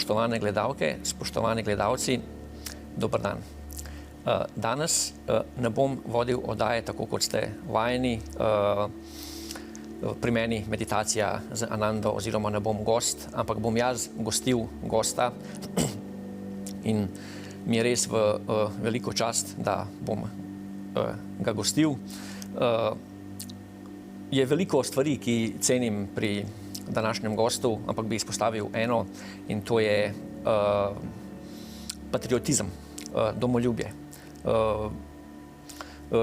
spoštovane gledalke, spoštovani gledalci, dober dan. Danes ne bom vodil oddaje tako, kot ste vajeni. Pri meni meditacija z Anando, oziroma ne bom gost, ampak bom jaz gostil gosta in mi je res v veliko čast, da bom ga gostil. Je veliko stvari, ki cenim pri današnjem gostu, ampak bi izpostavil eno, in to je patriotizem, domoljubje.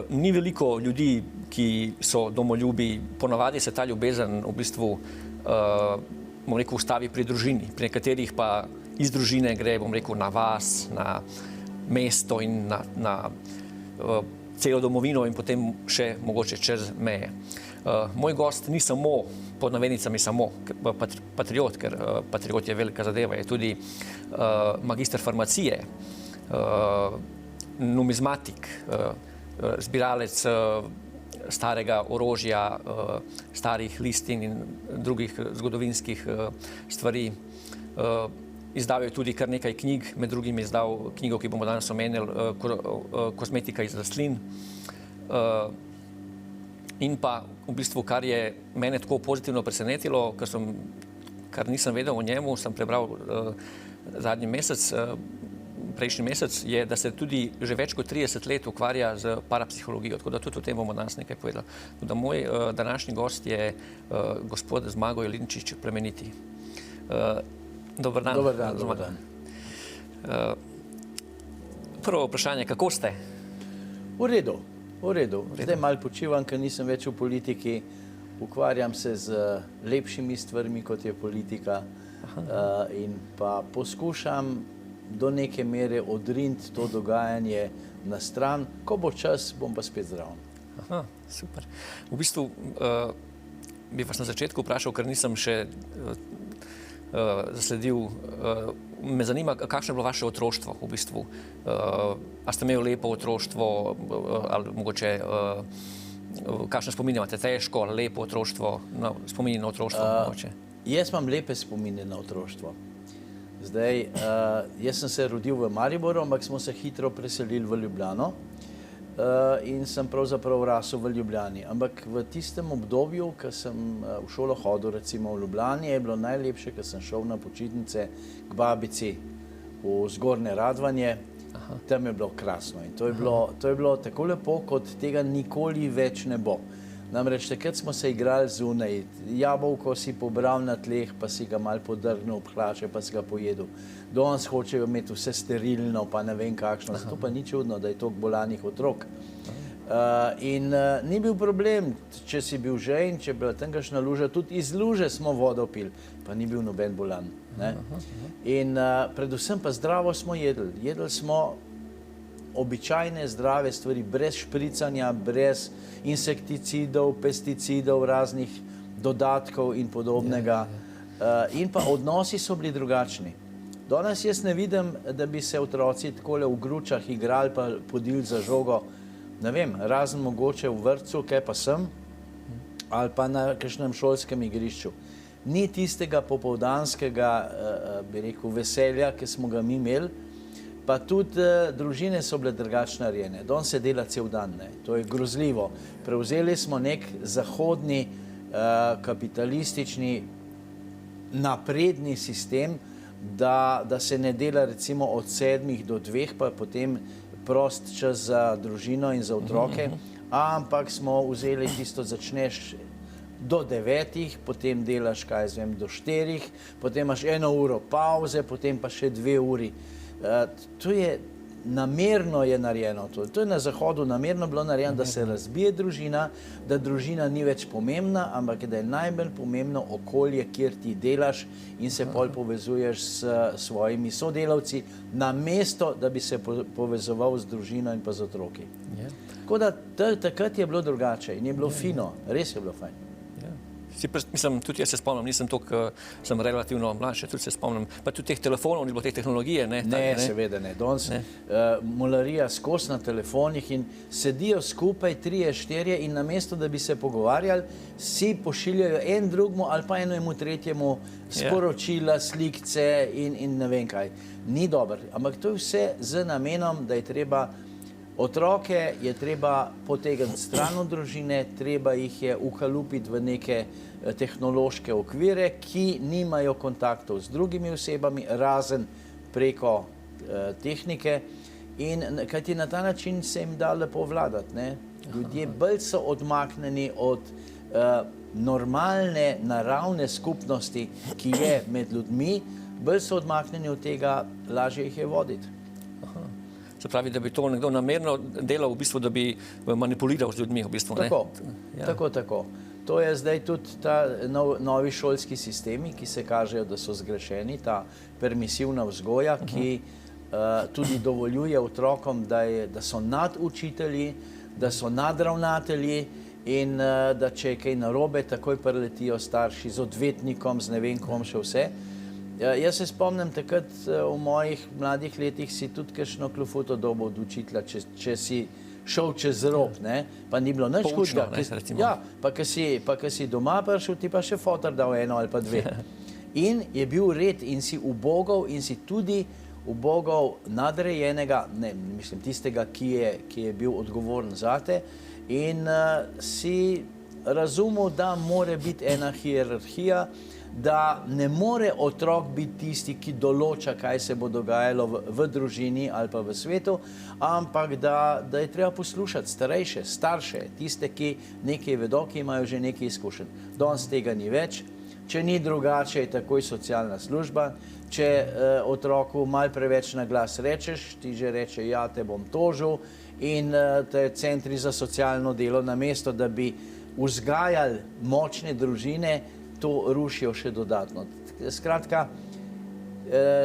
Ni veliko ljudi, ki so domoljubi, ponavadi se ta ljubezen v bistvu, bom rekel, ustavi pri družini, pri nekaterih pa iz družine gre, bom rekel, na vas, na mesto in na celo domovino in potem še mogoče čez meje. Moj gost ni samo, pod navednicami samo, patriot, ker patriot je velika zadeva, je tudi magister farmacije, numizmatik, zbiralec starega orožja, starih listin in drugih zgodovinskih stvari. Izdal je tudi kar nekaj knjig, med drugim je izdal knjigo, ki bomo danes omenili, Kozmetika iz rastlin. In pa v bistvu, kar je mene tako pozitivno presenetilo, kar nisem vedel o njemu, sem prebral zadnji mesec, prejšnji mesec, je, da se tudi že več kot 30 let ukvarja z parapsihologijo, tako da tudi o tem bomo danes nekaj povedali. Tako da moj današnji gost je gospod Zmago Jelinčič Plemeniti. Dober dan. Dober dan, dober dan. Prvo vprašanje, kako ste? V redu. Zdaj malo počivam, ker nisem več v politiki. Ukvarjam se z lepšimi stvarmi, kot je politika. In pa poskušam do neke mere odriniti to dogajanje na stran. Ko bo čas, bom pa spet zdrav. Aha, super. V bistvu bi vas na začetku vprašal, ker nisem še zasledil, me zanima, kakšno je bilo vaše otroštvo v bistvu. A ste imeli lepo otroštvo, ali mogoče kakšne spomine imate, težko, lepo otroštvo, spomini na otroštvo mogoče? Jaz imam lepe spomine na otroštvo. Zdaj, jaz sem se rodil v Mariboru, ampak smo se hitro preselili v Ljubljano in sem pravzaprav rasel v Ljubljani. Ampak v tistem obdobju, ko sem v šolo hodil, recimo v Ljubljani, je bilo najlepše, ko sem šel na počitnice k babici v Zgornje Radvanje. Tam je bilo krasno in to je bilo tako lepo, kot tega nikoli več ne bo. Namreč takrat smo se igrali zunaj, jabolko si pobral na tleh, pa si ga malo podrgnil ob hlače, pa si ga pojedel. Danes hočejo imeti vse sterilno, pa ne vem kakšno, zato pa ni čudno, da je toliko bolanih otrok. In ni bil problem, če si bil žejn, če je bila tamkajšnja luža, tudi iz luže smo vodo pili, pa ni bil noben bolan. In predvsem pa zdravo smo jedli. Jedli smo običajne zdrave stvari, brez špricanja, brez insekticidov, pesticidov, raznih dodatkov in podobnega. In pa odnosi so bili drugačni. Danes jaz ne vidim, da bi se otroci takole v gručah igrali pa podili za žogo, ne vem, razen mogoče v vrtcu, kaj pa sem, ali pa na kakšnem šolskem igrišču. Ni tistega popoldanskega, bi rekel, veselja, ki smo ga mi imeli, pa tudi družine so bile drugače narejene. Danes se dela cel dan, to je grozljivo. Prevzeli smo nek zahodni, kapitalistični, napredni sistem, da se ne dela recimo od 7 do 2, pa potem prost čas za družino in za otroke, ampak smo vzeli tisto, začneš do 9, potem delaš, kaj jaz vem, do 4, potem imaš 1 uro pauze, potem pa še 2 uri. To je namerno je narejeno. To je na Zahodu namerno bilo narejeno, da se razbije družina, da družina ni več pomembna, ampak da je najbolj pomembno okolje, kjer ti delaš in se pol povezuješ s svojimi sodelavci, namesto, da bi se povezoval z družino in pa z otroki. Tako da takrat je bilo drugače in je bilo fino, res je bilo fajn. Mislim, tudi jaz se spomnim, nisem toliko, sem relativno mlajši, tudi se spomnim, pa tudi teh telefonov, ni bilo teh tehnologije, ne? Ne, seveda ne. Danes mularija skozi na telefonih in sedijo skupaj 3-4 in namesto, da bi se pogovarjali, si pošiljajo en drugmu ali pa enemu tretjemu sporočila, slikce in ne vem kaj. Ni dobro, ampak to je vse z namenom, da je treba otroke je treba potegniti stran od družine, treba jih je ukalupiti v neke tehnološke okvire, ki nimajo kontaktov z drugimi osebami, razen preko tehnike. In kajti na ta način se jim da lepo vladati, ne? Ljudje bolj so odmaknjeni od normalne, naravne skupnosti, ki je med ljudmi, bolj so odmaknjeni od tega, lažje jih je voditi. Se pravi, da bi to nekdo namerno delal, v bistvu, da bi manipuliral z ljudmi. V bistvu, ne? Tako. To je zdaj tudi ta novi šolski sistemi, ki se kažejo, da so zgrešeni, ta permisivna vzgoja, ki tudi dovoljuje otrokom, da so nad učitelji, da so nad ravnatelji in da če je kaj narobe, takoj priletijo starši z odvetnikom, z ne vem kom še vse. Jaz se spomnim takrat, v mojih mladih letih si tudi kakšno klofuto dobo od učitelja, če si šel čez rob, ne, pa ni bilo nič hudega. Ja, pa ko si doma prišel, ti pa še fotor dal eno ali pa dve. In je bil red in si ubogal in si tudi ubogal nadrejenega, ne, mislim, tistega, ki je bil odgovoren zate in si razumel, da mora biti ena hierarhija, da ne more otrok biti tisti, ki določa, kaj se bo dogajalo v družini ali pa v svetu, ampak da je treba poslušati starejše, starše, tiste, ki nekaj vedo, ki imajo že nekaj izkušenj. Danes tega ni več. Če ni drugače, je takoj socialna služba. Če otroku malo preveč na glas rečeš, ti že reče, ja, te bom tožil in te centri za socialno delo, namesto da bi vzgajali močne družine, to rušijo še dodatno. Skratka,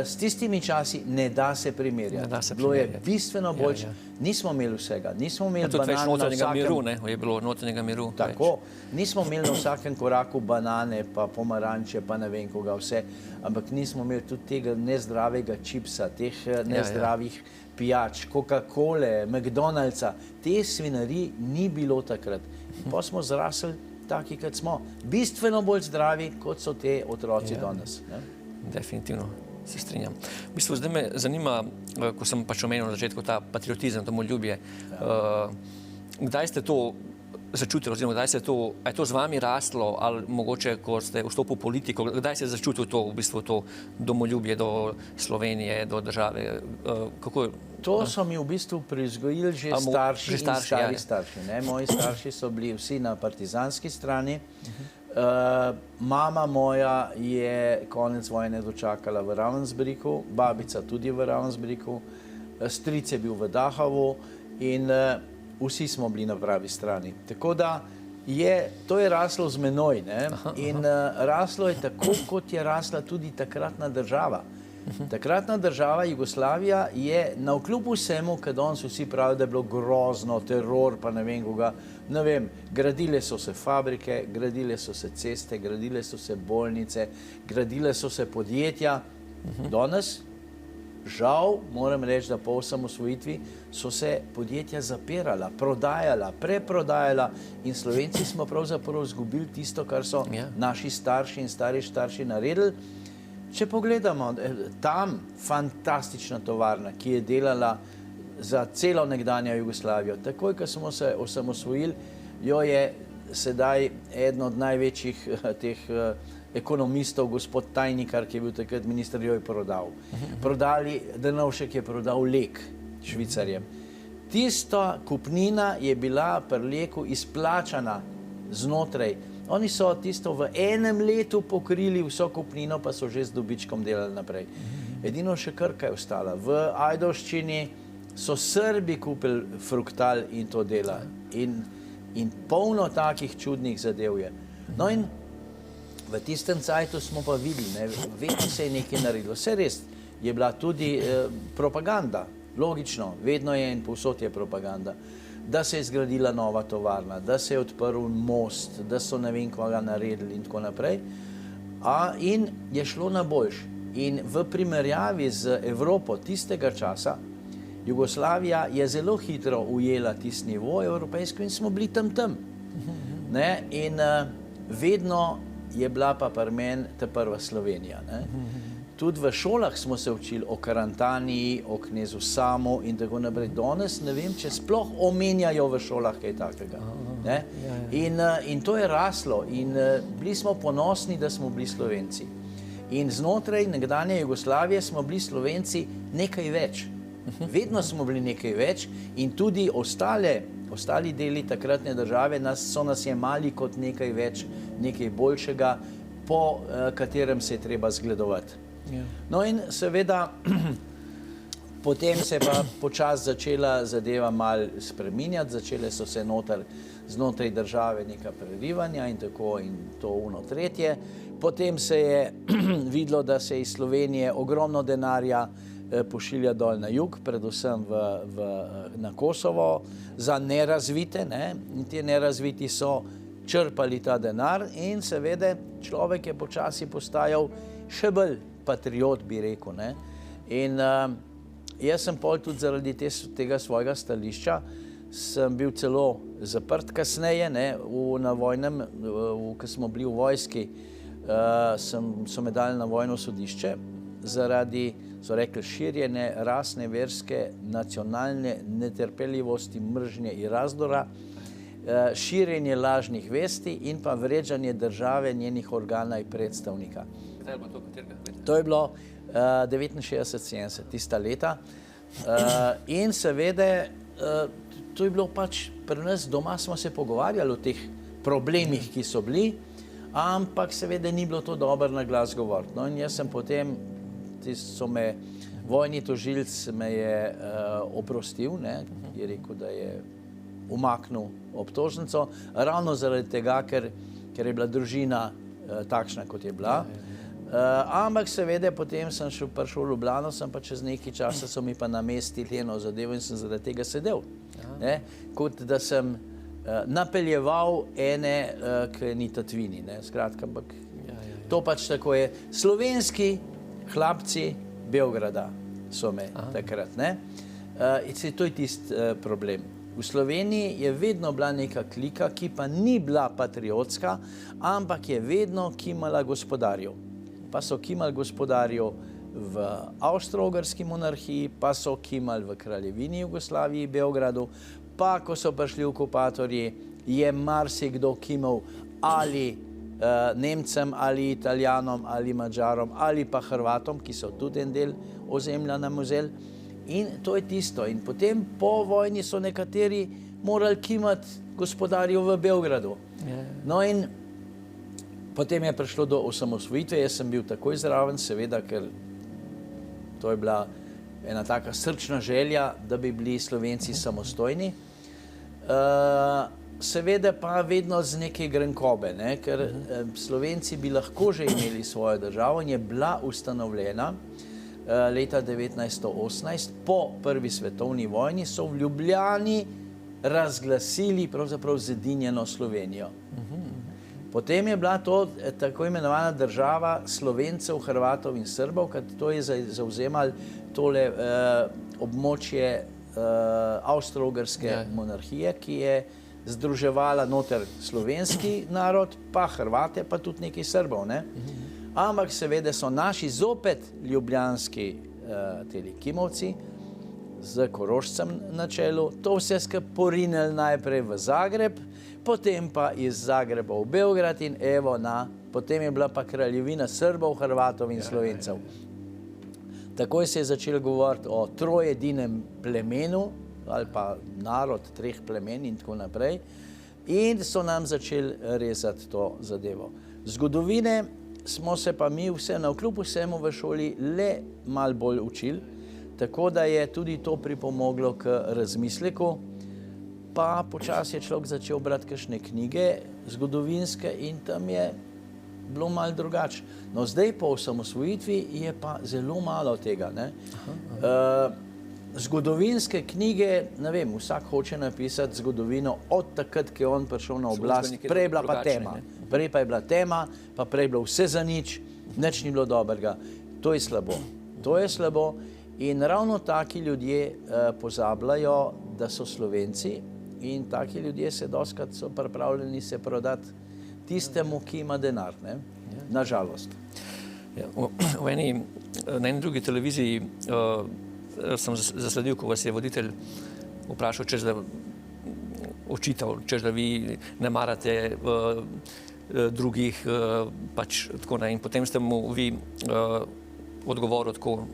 s tistimi časi ne da se primerjati. Bilo je bistveno bolj, nismo imeli vsega, nismo imeli banan na vsakem... Je bilo notranjega miru. Tako, nismo imeli na vsakem koraku banane, pa pomaranče, pa ne vem koga vse, ampak nismo imeli tudi tega nezdravega čipsa, teh nezdravih pijač, Coca-Cole, McDonald'sa. Te svinari ni bilo takrat. Pa smo zrasli taki, kot smo, bistveno bolj zdravi, kot so te otroci danes. Definitivno se strinjam. V bistvu zdaj me zanima, ko sem pač omenil na začetku ta patriotizem, domoljubje, kdaj ste to začutili, oziroma kdaj je to z vami raslo, ali mogoče, ko ste vstopili v politiko, kdaj ste začutili to, v bistvu to domoljubje do Slovenije, do države? Kako je? To so mi v bistvu privzgojili že starši in stari starši. Moji starši so bili vsi na partizanski strani. Mama moja je konec vojne dočakala v Ravensbrücku, babica tudi v Ravensbrücku, stric je bil v Dachavu in vsi smo bili na pravi strani. Tako da to je raslo z menoj in raslo je tako, kot je rasla tudi takratna država. Takratna država Jugoslavija je navkljub vsemu, kad danes vsi pravijo, da je bilo grozno, teror, pa ne vem koga, ne vem, gradile so se fabrike, gradile so se ceste, gradile so se bolnice, gradile so se podjetja. Danes, žal, moram reči, da po osamosvojitvi so se podjetja zapirala, prodajala, preprodajala in Slovenci smo pravzaprav izgubili tisto, kar so naši starši in stari starši naredili. Če pogledamo, tam fantastična tovarna, ki je delala za celo nekdanjo Jugoslavijo, takoj, ko smo se osamosvojili, jo je sedaj eden od največjih teh ekonomistov, gospod Tajnikar, ki je bil takrat minister, jo je prodal. Drnovšek je prodal Lek Švicarjem. Tista kupnina je bila pri Leku izplačana znotraj. Oni so tisto v enem letu pokrili vso kupnino, pa so že z dobičkom delali naprej. Edino še Krka je ostala. V Ajdovščini so Srbi kupili Fruktal in to dela. In polno takih čudnih zadev je. No in v tistem cajtu smo pa videli, vedno se je nekaj naredilo. Vse res je bila tudi propaganda, logično, vedno je in povsod je propaganda. da se je zgradila nova tovarna, da se je odprl most, da so ne vem koga naredili in tako naprej. In je šlo na boljš. In v primerjavi z Evropo tistega časa, Jugoslavija je zelo hitro ujela tisti nivo evropejsko in smo bili tam. Ne? In vedno je bila pa pri meni ta prva Slovenija. Ne? Tudi v šolah smo se učili o Karantaniji, o knezu Samu in tako naprej. Danes ne vem, če sploh omenjajo v šolah kaj takega. Ne? In to je raslo in bili smo ponosni, da smo bili Slovenci. In znotraj nekdanje Jugoslavije smo bili Slovenci nekaj več. Vedno smo bili nekaj več in tudi ostali deli takratne države so nas jemali kot nekaj več, nekaj boljšega, po katerem se je treba zgledovati. No in seveda potem se je pa počasi začela zadeva malo spreminjati, začele so se znotraj države neka prerivanja in tako in to ono tretje. Potem se je videlo, da se iz Slovenije ogromno denarja pošilja dol na jug, predvsem na Kosovo, za nerazvite, ne? In ti nerazviti so črpali ta denar in seveda človek je počasi postajal še bolj patriot, bi rekel. Ne? In jaz sem pol tudi zaradi tega svojega stališča, sem bil celo zaprt kasneje, ne? Na vojnem, ko smo bili v vojski, so me dali na vojno sodišče zaradi, so rekli, širjene rasne, verske, nacionalne netrpeljivosti, mržnje in razdora, širjenje lažnih vesti in pa vređanje države, njenih organa in predstavnika. To je bilo 69-70, tista leta. In seveda, to je bilo pač pri nas doma, smo se pogovarjali o teh problemih, ki so bili, ampak seveda ni bilo to dobro na glas govoriti. No in jaz sem potem, vojni tožilc me je oprostil, ne, je rekel, da je umaknil obtožnico, ravno zaradi tega, ker je bila družina takšna, kot je bila. Ampak seveda potem sem prišel v Ljubljano, sem pa čez nekaj časa so mi pa namestili eno zadevo in sem zaradi tega sedel. Ne, kot da sem napeljeval ene k eni tatvini, ne, skratka, ampak to pač tako je. Slovenski hlapci Beograda so me takrat, ne. To je tisti problem. V Sloveniji je vedno bila neka klika, ki pa ni bila patriotska, ampak je vedno kimala gospodarjev. Pa so kimali gospodarjev v Avstro-Ogrski monarhiji, pa so kimali v Kraljevini Jugoslaviji, Beogradu, pa ko so prišli okupatorji, je marsikdo kimal ali Nemcem, ali Italijanom, ali Madžarom, ali pa Hrvatom, ki so tudi en del ozemlja nam vzeli. In to je tisto. In potem po vojni so nekateri morali kimati gospodarjev v Beogradu. No in potem je prišlo do osamosvojitve, jaz sem bil takoj zraven, seveda, ker to je bila ena taka srčna želja, da bi bili Slovenci samostojni. Seveda pa vedno z neke grenkobe, ne? Ker Slovenci bi lahko že imeli svojo državo in je bila ustanovljena leta 1918, po prvi svetovni vojni, so v Ljubljani razglasili pravzaprav zedinjeno Slovenijo. Potem je bila to tako imenovana država Slovencev, Hrvatov in Srbov, ker to je zavzemalo tole območje Avstro-Ogrske monarhije, ki je združevala noter slovenski narod, pa Hrvate, pa tudi nekaj Srbov, ne? Ampak seveda so naši zopet ljubljanski kimovci z Korošcem na čelu, to vse skupaj porinili najprej v Zagreb, potem pa iz Zagreba v Beograd in evo potem je bila pa kraljevina Srbov, Hrvatov in Slovencev. Takoj se je začelo govoriti o trojedinem plemenu, ali pa narod treh plemen in tako naprej, in so nam začeli rezati to zadevo. Zgodovine smo se pa mi navkljub vsemu v šoli le malo bolj učili, tako da je tudi to pripomoglo k razmisleku, pa počasi je človek začel brati kakšne knjige zgodovinske in tam je bilo malo drugače. No zdaj po osamosvojitvi je pa zelo malo tega, ne. zgodovinske knjige, ne vem, vsak hoče napisati zgodovino od takrat, ko je on prišel na oblast, prej je bila pa tema. Prej pa je bila tema, pa prej je bilo vse za nič ni bilo dobrega. To je slabo. To je slabo in ravno taki ljudje pozabljajo, da so Slovenci in taki ljudje se doskrat so pripravljeni se prodati tistemu, ki ima denar, ne? Nažalost. Ja, na eni drugi televiziji sem zasledil, ko vas je voditelj vprašal, češ da očital, češ da vi ne marate drugih, pač tako ne. In potem ste mu vi odgovoril tako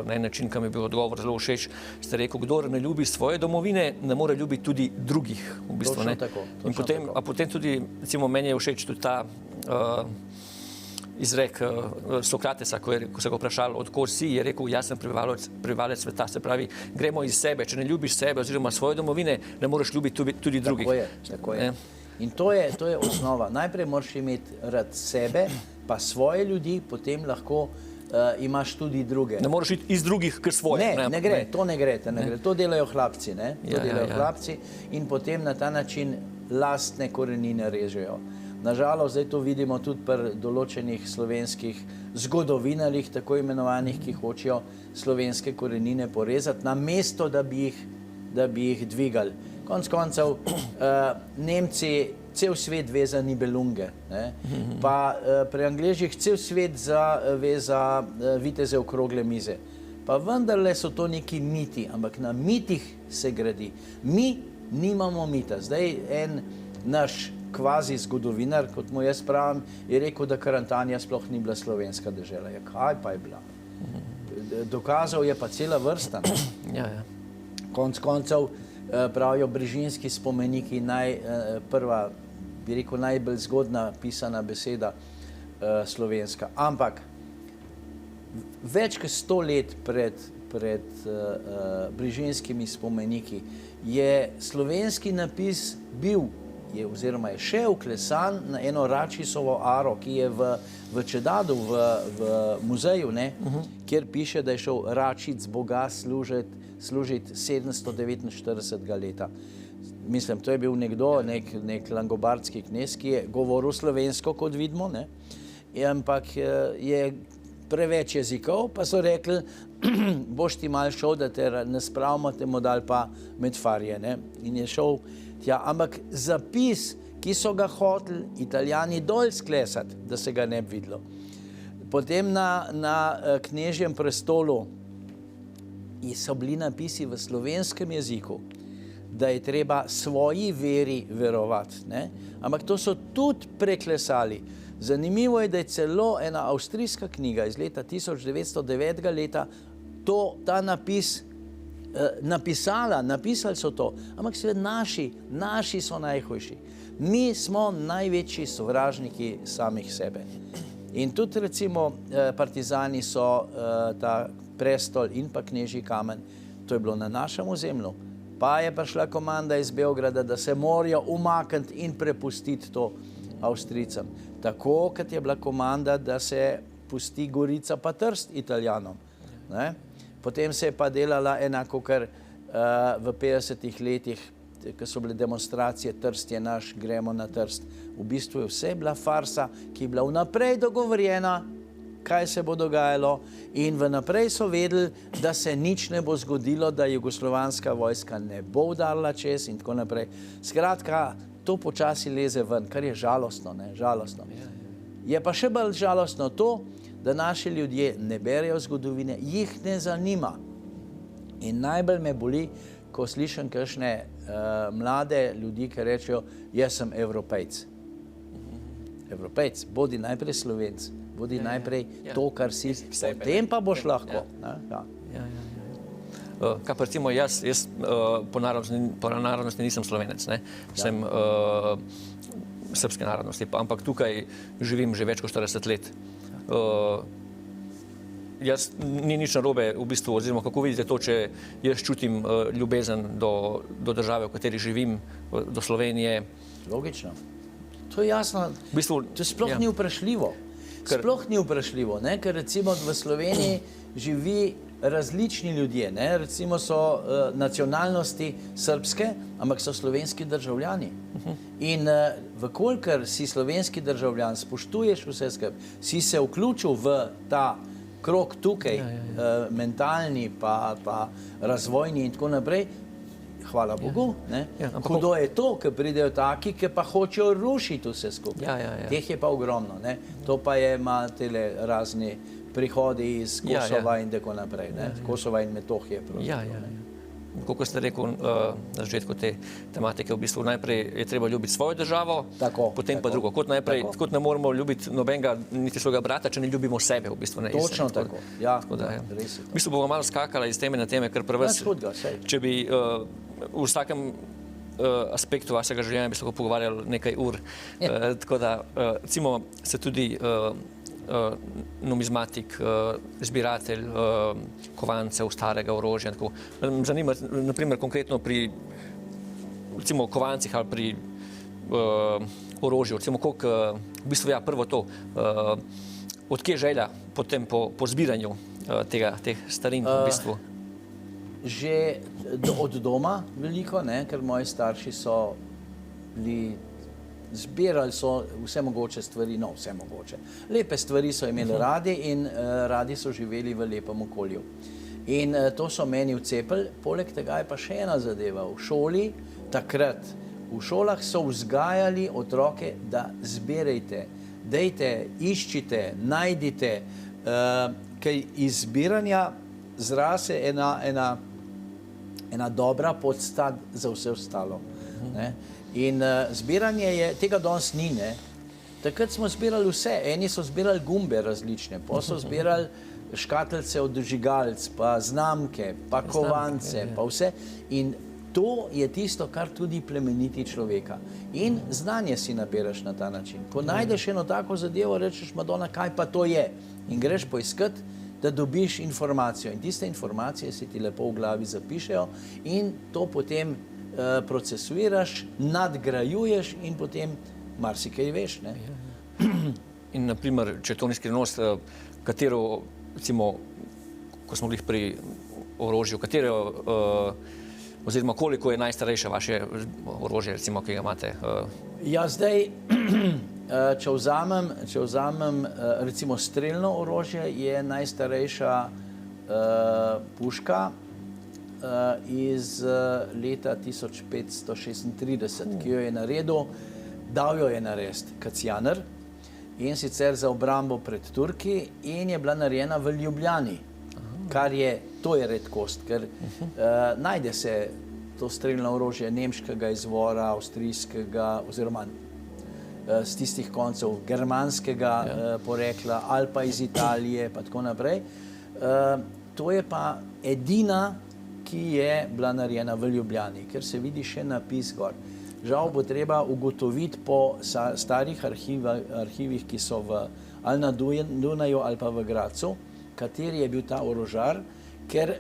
na en način, kam je bil odgovor zelo všeč, ste rekel, kdor ne ljubi svoje domovine, ne more ljubiti tudi drugih. V bistvu, točno tako. In potem tudi, recimo, meni je všeč tudi ta izrek Sokratesa, ko se ga vprašali, od kod si, je rekel, jaz sem prebivalec sveta, se pravi, gremo iz sebe, če ne ljubiš sebe oziroma svoje domovine, ne moreš ljubiti tudi drugih. Tako je. In to je osnova. Najprej moraš imeti rad sebe, pa svoje ljudi, potem lahko imaš tudi druge. Ne moreš iti iz drugih k svoje. Ne gre. To delajo hlapci, ne? To delajo hlapci in potem na ta način lastne korenine režejo. Nažalost, zdaj to vidimo tudi pri določenih slovenskih zgodovinarjih, tako imenovanih, ki hočejo slovenske korenine porezati, namesto da bi jih dvigali. Konec koncev, Nemci cel svet ve za Nibelunge, ne? Pa pri Angležih cel svet ve za viteze okrogle mize. Pa vendarle so to neki miti, ampak na mitih se gradi. Mi nimamo mita. Zdaj en naš kvazi zgodovinar, kot mu jaz pravim, je rekel, da Karantanija sploh ni bila slovenska dežela. Ja, kaj pa je bila? Dokazal je pa cela vrsta. Konec koncev pravijo brižinski spomeniki, prva, bi rekel, najbolj zgodna pisana beseda slovenska. Ampak več kot 100 let pred brižinskimi spomeniki je slovenski napis bil oziroma je še vklesan na eno Račisovo aro, ki je v Čedadu, v muzeju, ne, kjer piše, da je šel Račic Boga služiti 749 leta. Mislim, to je bil nekdo, nek langobardski knez, ki je govoril slovensko, kot vidimo, ne, ampak je preveč jezikov, pa so rekli, boš ti mal šel, da te ne spravimo, te mu dal pa med farje, ne, in je šel tja, ampak zapis, ki so ga hoteli Italijani dol sklesati, da se ga ne bi videlo. Potem na knežjem prestolu so bili napisi v slovenskem jeziku, da je treba svoji veri verovati, ne? Ampak to so tudi preklesali. Zanimivo je, da je celo ena avstrijska knjiga iz leta 1909 leta ta napis napisali so to, ampak seveda naši so najhujši. Mi smo največji sovražniki samih sebe. In tudi recimo partizani so ta prestol in pa Knežji kamen, to je bilo na našem ozemlju. Pa je prišla komanda iz Beograda, da se morajo umakniti in prepustiti to Avstrijcem. Tako, kot je bila komanda, da se pusti Gorica pa Trst Italijanom, ne? Potem se je pa delala enako, kar v 50-ih letih, ko so bile demonstracije, Trst je naš, gremo na Trst. V bistvu je vse bila farsa, ki je bila vnaprej dogovorjena, kaj se bo dogajalo in vnaprej so vedeli, da se nič ne bo zgodilo, da jugoslovanska vojska ne bo udarila čez in tako naprej. Skratka, to počasi leze ven, kar je žalostno, ne? Žalostno. Je pa še bolj žalostno to, da naši ljudje ne berejo zgodovine, jih ne zanima. In najbolj me boli, ko slišim kakšne mlade ljudi, ki rečejo, jaz sem Evropejc. Evropejc, bodi najprej Slovenc, bodi najprej to, kar si, potem pa boš lahko. Kaj pa recimo jaz po narodnosti nisem Slovenec, ne? Sem srpske narodnosti, ampak tukaj živim že več kot 40 let. Jaz ni nič narobe v bistvu, oziroma kako vidite to, če jaz čutim ljubezen do države, v kateri živim, do Slovenije. Logično. To je jasno. V bistvu, to sploh ni vprašljivo. Sploh ni vprašljivo, ne? Ker recimo v Sloveniji živi različni ljudje, ne? Recimo so nacionalnosti srbske, ampak so slovenski državljani. In vkolikor si slovenski državljan, spoštuješ vse skupaj, si se vključil v ta krog tukaj, mentalni pa razvojni in tako naprej, hvala Bogu. Ne? Hudo je to, ker pridejo taki, ki pa hočejo rušiti vse skupaj. Teh je pa ogromno. Ne? To pa ima tele razni prihodi iz Kosova in tako naprej. Kosova in Metohije. Kako ste rekel na začetku te tematike, v bistvu najprej je treba ljubiti svojo državo, potem pa drugo. Kot ne moramo ljubiti nobenega, niti svojega brata, če ne ljubimo sebe, v bistvu. Točno tako. V bistvu bomo malo skakala iz teme na teme, ker prvi, če bi v vsakem aspektu vašega življenja bi se lahko pogovarjali nekaj ur. Tako da, recimo, se tudi numizmatik, zbiratelj kovancev, starega orožja. Zanima, naprimer, konkretno pri recimo kovancih ali pri orožju, recimo koliko, v bistvu prvo to, odkje želja potem po zbiranju teh starin v bistvu? Že od doma veliko, ker moji starši so bili zbirali so vse mogoče stvari, vse mogoče. Lepe stvari so imeli radi in radi so živeli v lepem okolju. In to so meni vcepili. Poleg tega je pa še ena zadeva. V šoli takrat, v šolah so vzgajali otroke, da zbirajte, dejte, iščite, najdite, kaj iz zbiranja zrase ena dobra podstat za vse ostalo. In zbiranje je, tega danes ni, ne. Takrat smo zbirali vse, eni so zbirali gumbe različne, pa so zbirali škatlice od dožigalc, pa znamke, pa kovance, pa vse. In to je tisto, kar tudi plemeniti človeka. In znanje si nabiraš na ta način. Ko najdeš eno tako zadevo, rečeš, Madonna, kaj pa to je? In greš poiskat, da dobiš informacijo. In tiste informacije si ti lepo v glavi zapišejo in to potem procesuiraš, nadgrajuješ in potem marsikaj veš. In naprimer, če to ni skrivnost, katero, recimo, ko smo bili pri orožju, katero, oziroma koliko je najstarejše vaše orožje, recimo, ki ga imate? Ja, zdaj, če vzamem recimo streljno orožje, je najstarejša puška iz leta 1536, ki jo je naredil, dal jo je narediti Kacjaner, in sicer za obrambo pred Turki, in je bila narejena v Ljubljani, to je redkost, ker najde se to streljno orožje nemškega izvora, avstrijskega, oziroma z tistih koncev germanskega porekla, ali pa iz Italije, pa tako naprej. To je pa edina, ki je bila narejena v Ljubljani, ker se vidi še napis gor. Žal bo treba ugotoviti po starih arhivih, ki so ali na Dunaju ali pa v Gradcu, kateri je bil ta orožar, ker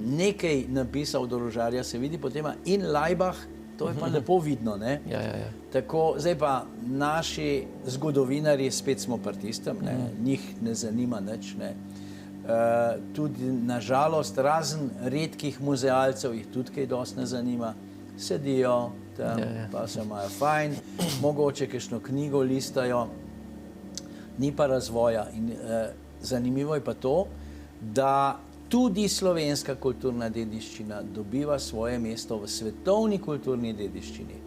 nekaj napisa od orožarja se vidi, potem in Laibach, to je pa lepo vidno. Tako, zdaj pa naši zgodovinarji, spet smo pri tistem, njih ne zanima nič. Tudi, nažalost, razen redkih muzealcev jih tudi kaj dosti ne zanima. Sedijo tam, pa se imajo fajn, mogoče kakšno knjigo listajo, ni pa razvoja. In zanimivo je pa to, da tudi slovenska kulturna dediščina dobiva svoje mesto v svetovni kulturni dediščini.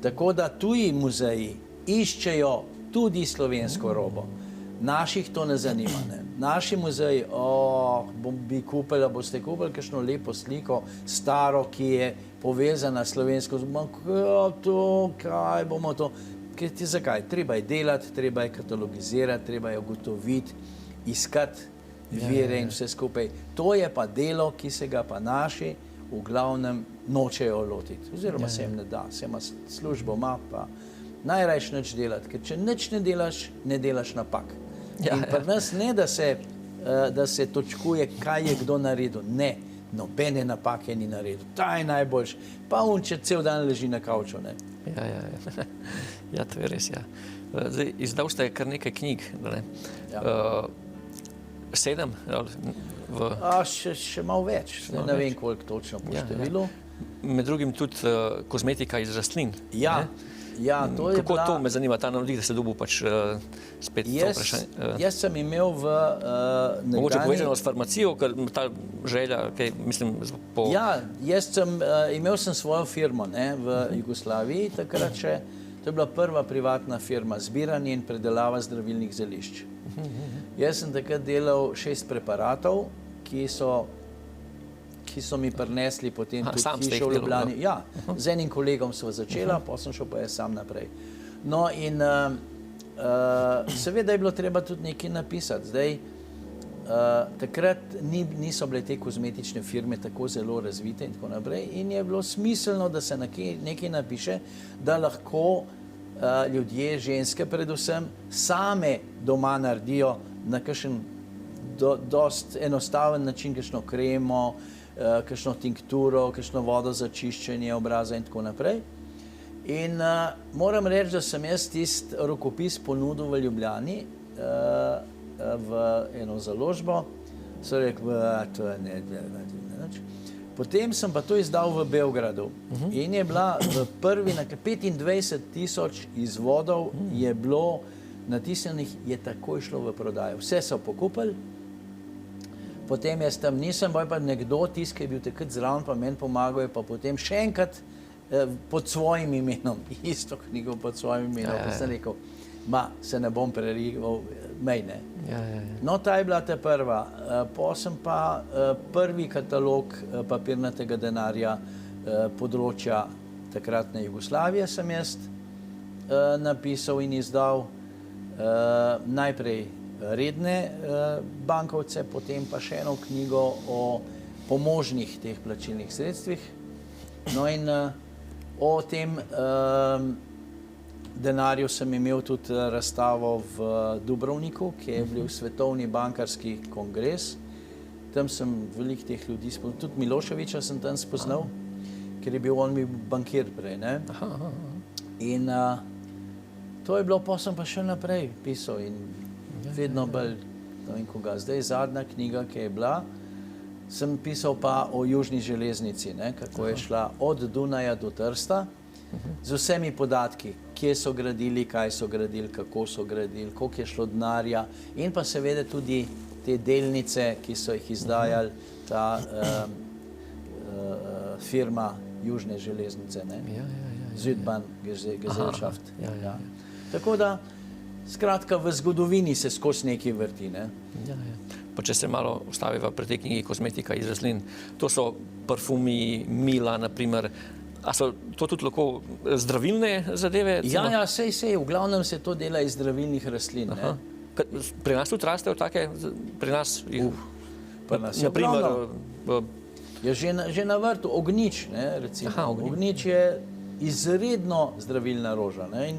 Tako da tuji muzeji iščejo tudi slovensko robo. Naših to ne zanima. Naši muzeji, bi kupili, boste kupili kakšno lepo sliko, staro, ki je povezana s slovensko, kaj bomo to, zakaj? Treba je delati, treba je katalogizirati, treba je ugotoviti, iskati vire in vse skupaj. To je pa delo, ki se ga pa naši v glavnem nočejo lotiti. Oziroma se jim ne da, se ima službo, ima pa najrajš nič delati, ker če nič ne delaš napak. In pri nas ne, da se točkuje, kaj je kdo naredil. Ne, nobene napake ni naredil. Ta je najboljši. Pa on, če cel dan leži na kavču. Ja, to je res, ja. Zdaj, izdal ste kar nekaj knjig, 7? Še malo več, ne vem, koliko točno po številu. Med drugim tudi kozmetika iz rastlin. Ja, to je Kako bila... to me zanima, ta navdih, da se dobil pač spet to vprašanje? Jaz sem imel v Mogoče nekdanji... povezano s farmacijo, ker ta želja, mislim, po... Ja, imel sem svojo firmo v Jugoslaviji, takrat še, to je bila prva privatna firma, zbiranje in predelava zdravilnih zelišč. Jaz sem takrat delal 6 preparatov, ki so mi prinesli potem tudi hišo v Ljubljani. Ja, z enim kolegom sva začela, potem sem šel pa jaz sam naprej. No in seveda je bilo treba tudi nekaj napisati. Zdaj, takrat niso bile te kozmetične firme tako zelo razvite in tako naprej in je bilo smiselno, da se nekaj napiše, da lahko ljudje, ženske predvsem, same doma naredijo na kakšen dost enostaven način, kakšno kremo, kakšno tinkturo, kakšno vodo za čiščenje obraza in tako naprej. In moram reči, da sem jaz tisti rokopis ponudil v Ljubljani v eno založbo. So rekli, to je ne. Potem sem pa to izdal v Beogradu in je bila v prvi, 25,000 izvodov je bilo natisnjenih, je takoj šlo v prodajo. Vse so pokupili. Potem jaz tam nisem, pa nekdo tisk, ki je bil takrat zraven, pa meni pomagal, pa potem še enkrat pod svojim imenom, isto knjigo pod svojim imenom, pa sem rekel, se ne bom prerival, mej ne. No, ta je bila ta prva. Potem sem pa prvi katalog papirnatega denarja področja takratne Jugoslavije sem jaz napisal in izdal. Najprej redne bankovce, potem pa še eno knjigo o pomožnih teh plačilnih sredstvih. No in o tem denarju sem imel tudi razstavo v Dubrovniku, ki je bil svetovni bankarski kongres. Tam sem veliko teh ljudi spoznal, tudi Miloševiča sem tam spoznal, ker je bil on bankir prej, ne? In to je bilo, pa sem pa še naprej pisal in vedno bolj, ne vem koga. Zdaj zadnja knjiga, ki je bila, sem pisal pa o južni železnici, ne? Kako je šla od Dunaja do Trsta, z vsemi podatki, kje so gradili, kaj so gradili, kako so gradili, koliko je šlo denarja in pa seveda tudi te delnice, ki so jih izdajali ta firma Južne železnice, ne? Südbahn Gesellschaft. Tako da, skratka, v zgodovini se skozi nekaj vrti, ne? Pa če se malo ustaviva pri tej knjigi Kozmetika iz rastlin, to so parfumi, mila, naprimer. A so to tudi lahko zdravilne zadeve? Ja, sej, v glavnem se to dela iz zdravilnih rastlin, ne? Pri nas tudi rastejo take? Pri nas? Pri nas je ogromno. Že na vrtu, ognjič, ne, recimo. Ognjič je izredno zdravilna roža, ne,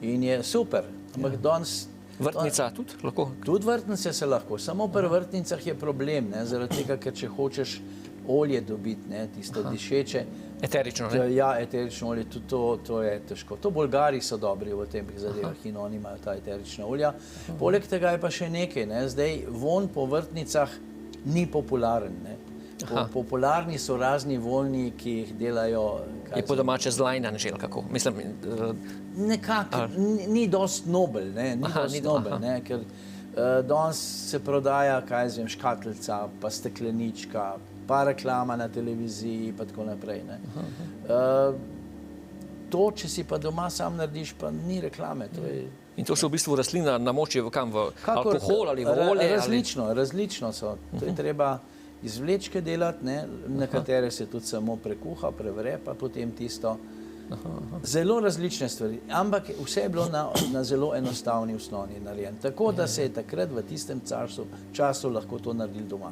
in je super. Ampak danes... Vrtnica tudi lahko? Tudi vrtnice se lahko, samo pri vrtnicah je problem, ne, zaradi tega, ker če hočeš olje dobiti, ne, tisto dišeče... Eterično, ne? Ja, eterično olje, tudi to je težko. To Bolgari so dobri v tem zadevah in oni imajo ta eterična olja. Poleg tega je pa še nekaj, ne, zdaj vonj po vrtnicah ni popularen, ne. Popularni so razni vonji, ki jih delajo... Je po domače zlajnan žel, kako? Mislim... Nekako, ni dost nobel, ne, ker danes se prodaja, kaj zvem, škatlica, pa steklenička, pa reklama na televiziji, pa tako naprej, ne. To, če si pa doma sam narediš, pa ni reklame, to je... In to se v bistvu rastlina namoči v kam? V alkohol ali v olje? Različno so. To je treba izvlečke delati, ne, na katere se tudi samo prekuha, prevre, pa potem tisto. Zelo različne stvari, ampak vse je bilo na zelo enostavni osnovi narejen. Tako, da se je takrat v tistem času lahko to naredili doma.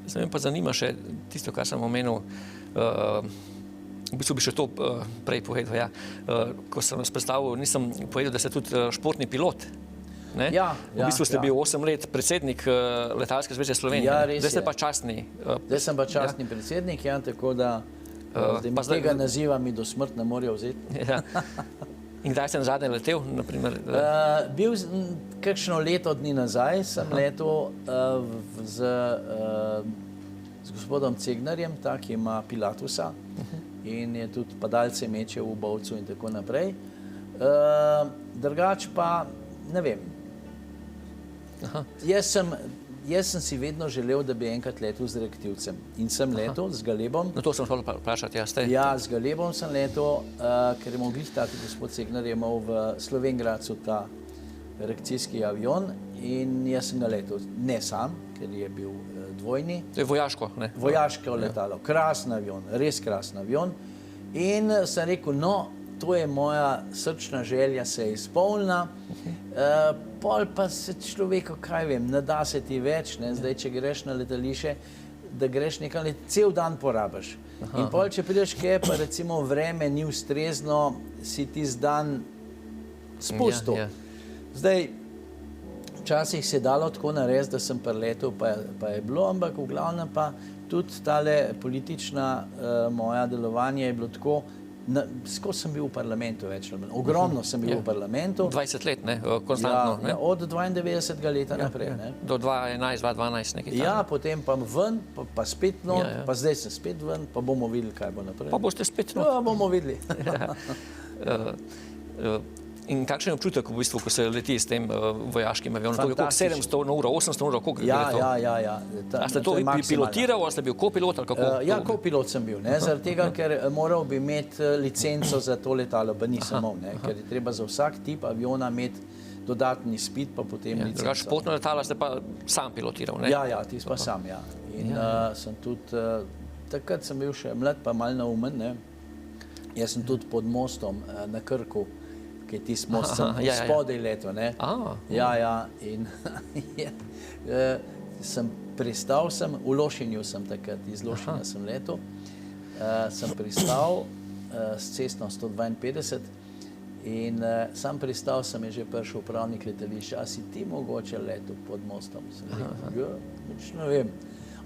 Zdaj me pa zanima še tisto, kar sem omenil, v bistvu bi še to prej povedal, ko sem vas predstavil, nisem povedal, da ste tudi športni pilot. V bistvu ste bil 8 let predsednik Letalske zveze Slovenije. Ja, res je. Zdaj ste pa častni. Zdaj sem pa častni predsednik, tako da tega naziva mi do smrt ne morejo vzeti. In kdaj ste nazadnje letel? Naprimer, Kakšno leto dni nazaj sem letel z gospodom Cegnarjem, ki ima Pilatusa in je tudi padalce mečev v Bovcu in tako naprej. Drugač pa, ne vem. Jaz sem si vedno želel, da bi enkrat letel z reaktivcem. In sem letel z Galebom. No to sem šel vprašati, ja ste? Ja, z Galebom sem letel, ker je mogli taki gospod Cegnar je imel v Slovenj Gradcu ta reakcijski avion in jaz sem ga letel. Ne sam, ker je bil dvojni. To je vojaško, ne? Vojaško letalo. Krasen avion, res krasen avion. In sem rekel, no, to je moja srčna želja, se je izpolnila. Pol pa se človeku, kaj vem, ne da se ti več, ne? Zdaj, če greš na letališče, da greš nekam, cel dan porabiš. In pol, če prideš kje, pa recimo vreme ni ustrezno, si ti z dan spustil. Zdaj, včasih se je dalo tako narediti, da sem priletel, pa je bilo, ampak v glavnem pa tudi tale politična moja delovanje je bilo tako, skozi sem bil v parlamentu več ali manj. Ogromno sem bil v parlamentu. 20 let, ne? Konstantno, ne? Ja, od 92. leta naprej, ne? Do 2011, 2012, nekaj tam. Ja, potem pa ven, pa spet not, pa zdaj sem spet ven, pa bomo videli, kaj bo naprej. Pa boste spet not. Ja, bomo videli. In kakšen je občutek v bistvu, ko se leti s tem vojaškim avionom? To je koliko? 700 na uro, 800 na uro, koliko gre to? Ja. A ste to pilotiral, a ste bil kopilot ali kako? Ja, kopilot sem bil, ne, zaradi tega, ker moral bi imeti licenco za to letalo, pa nisem imel, ne, ker je treba za vsak tip aviona imeti dodatni izpit, pa potem licenco. Drugače potno letala ste pa sam pilotiral, ne? Ja, tisti pa sam, ja. In sem tudi, takrat sem bil še mlad, pa malo neumen, ne. Jaz sem tudi pod mostom na Krku, ki je tisti most spodaj leto, ne. Ja, in sem pristal, v Lošinju sem takrat, iz Lošinja sem letel, sem pristal s cestno 152 in sam pristal sem je že prišel upravnik letališča, a si ti mogoče letel pod mostom? Sem rekel, ja, nič ne vem.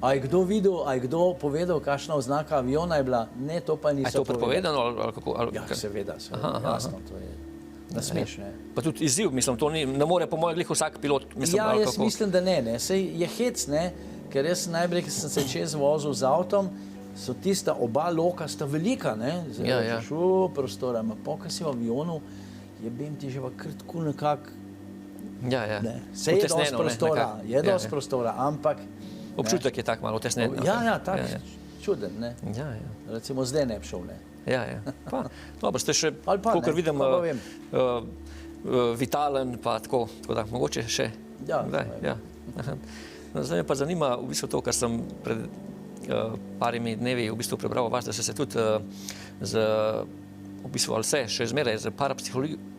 A je kdo videl, a je kdo povedal, kakšna oznaka aviona je bila? Ne, to pa niso povedali. A je to prepovedano ali kako? Ja, seveda, jasno, to je. Da smeš, ne. Pa tudi izziv, mislim, to ne more po mojem glih vsak pilot, mislim, ja, jaz mislim, da ne. Sej je hec, ne, ker jaz najprej, ki sem se čez vozil z avtom, so tista oba loka sta velika, ne, zdaj prostora, ma pokaj si v avionu, jebem ti že pa krtko nekako, sej je dosti prostora, ampak občutek je tak malo tesnen. Ja, tak čuden, ne. Recimo zdaj ne bi šel, ne. Ja. Dobro, ste še, kolikor vidim, vitalen, pa tako da, mogoče še. Ja. Zdaj me pa zanima v bistvu to, kar sem pred parimi dnevi v bistvu prebral o vas, da ste se tudi v bistvu ali se še zmeraj z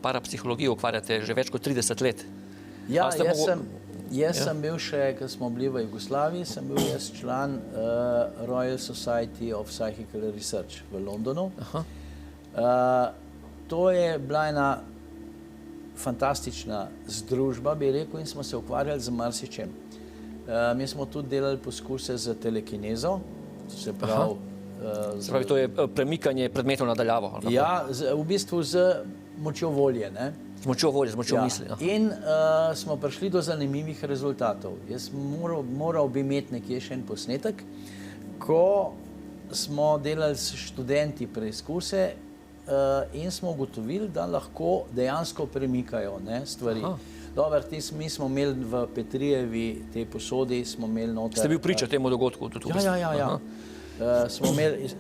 parapsihologijo ukvarjate že več kot 30 let. Ja, jaz sem bil še, ko smo bili v Jugoslaviji, sem bil jaz član Royal Society of Psychical Research v Londonu. To je bila ena fantastična združba, bi rekel, in smo se ukvarjali z marsičem. Mi smo tudi delali poskuse z telekinezo, se pravi... Se pravi, to je premikanje predmetov nadaljavo? Ja, v bistvu z močjo volje, ne? Z močjo volje, z močjo misli. In smo prišli do zanimivih rezultatov. Jaz moral bi imeti nekje še en posnetek, ko smo delali s študenti preizkuse in smo ugotovili, da lahko dejansko premikajo stvari. Dobar, mi smo imeli v Petrijevi tej posodi, smo imeli noter... Ste bil priča temu dogodku? Ja. Smo imeli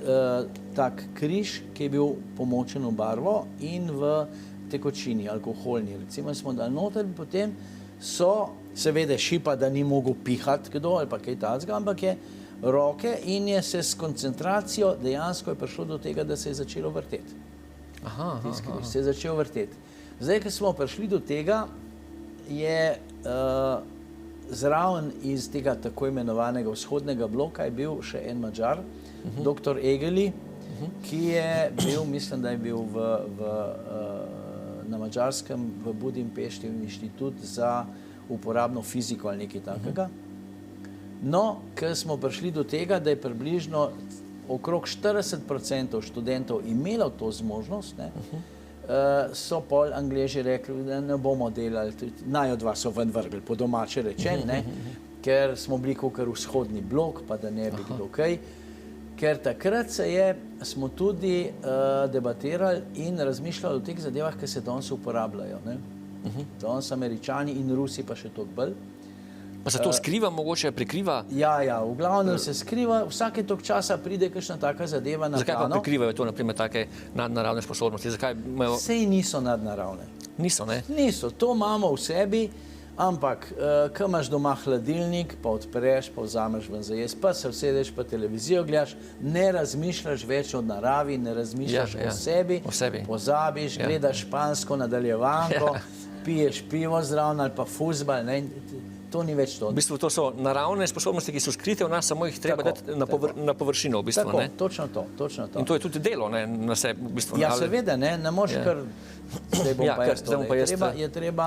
tak križ, ki je bil pomočen v barvo in v tekočini, alkoholni. Recimo smo dali noter in potem so, seveda šipa, da ni mogel pihati kdo ali pa kaj takega, ampak je roke in je se s koncentracijo dejansko je prišlo do tega, da se je začelo vrteti. Se je začel vrteti. Zdaj, ko smo prišli do tega, je zraven iz tega tako imenovanega vzhodnega bloka je bil še en Madžar, dr. Egeli, ki je bil, mislim, da je bil na Madžarskem v Budimpešti inštitut za uporabno fiziko ali nekaj takega. No, ker smo prišli do tega, da je približno okrog 40% študentov imelo to zmožnost, so pol Angleži rekli, da ne bomo delali, naj od vas so ven vrgli, po domače rečen, ne, ker smo bili kakor vzhodni blok, pa da ne bi bilo kaj. Ker takrat smo tudi debatirali in razmišljali o teh zadevah, ki se danes uporabljajo. Danes Američani in Rusi pa še toliko bolj. Pa se to skriva, mogoče prikriva? Ja, v glavnem se skriva, vsake toliko časa pride kakšna taka zadeva na plano. Zakaj pa prikrivajo to, naprimer, take nadnaravne sposobnosti? Zakaj imajo... Sej niso nadnaravne. Niso, ne? Niso, to imamo v sebi, ampak, ko imaš doma hladilnik, pa odpreš, pa vzameš ven za jesti, pa se usedeš, pa televizijo gledaš, ne razmišljaš več o naravi, ne razmišljaš o sebi, pozabiš, gledaš špansko nadaljevanko, piješ pivo zraven ali pa fuzbal, ne, to ni več to. V bistvu to so naravne sposobnosti, ki so skrite v nas, samo jih treba dati na površino, v bistvu, ne? Tako, točno to. In to je tudi delo, ne, na sebi, v bistvu. Ja, seveda, ne moreš kar, zdaj bom pa jaz to, je treba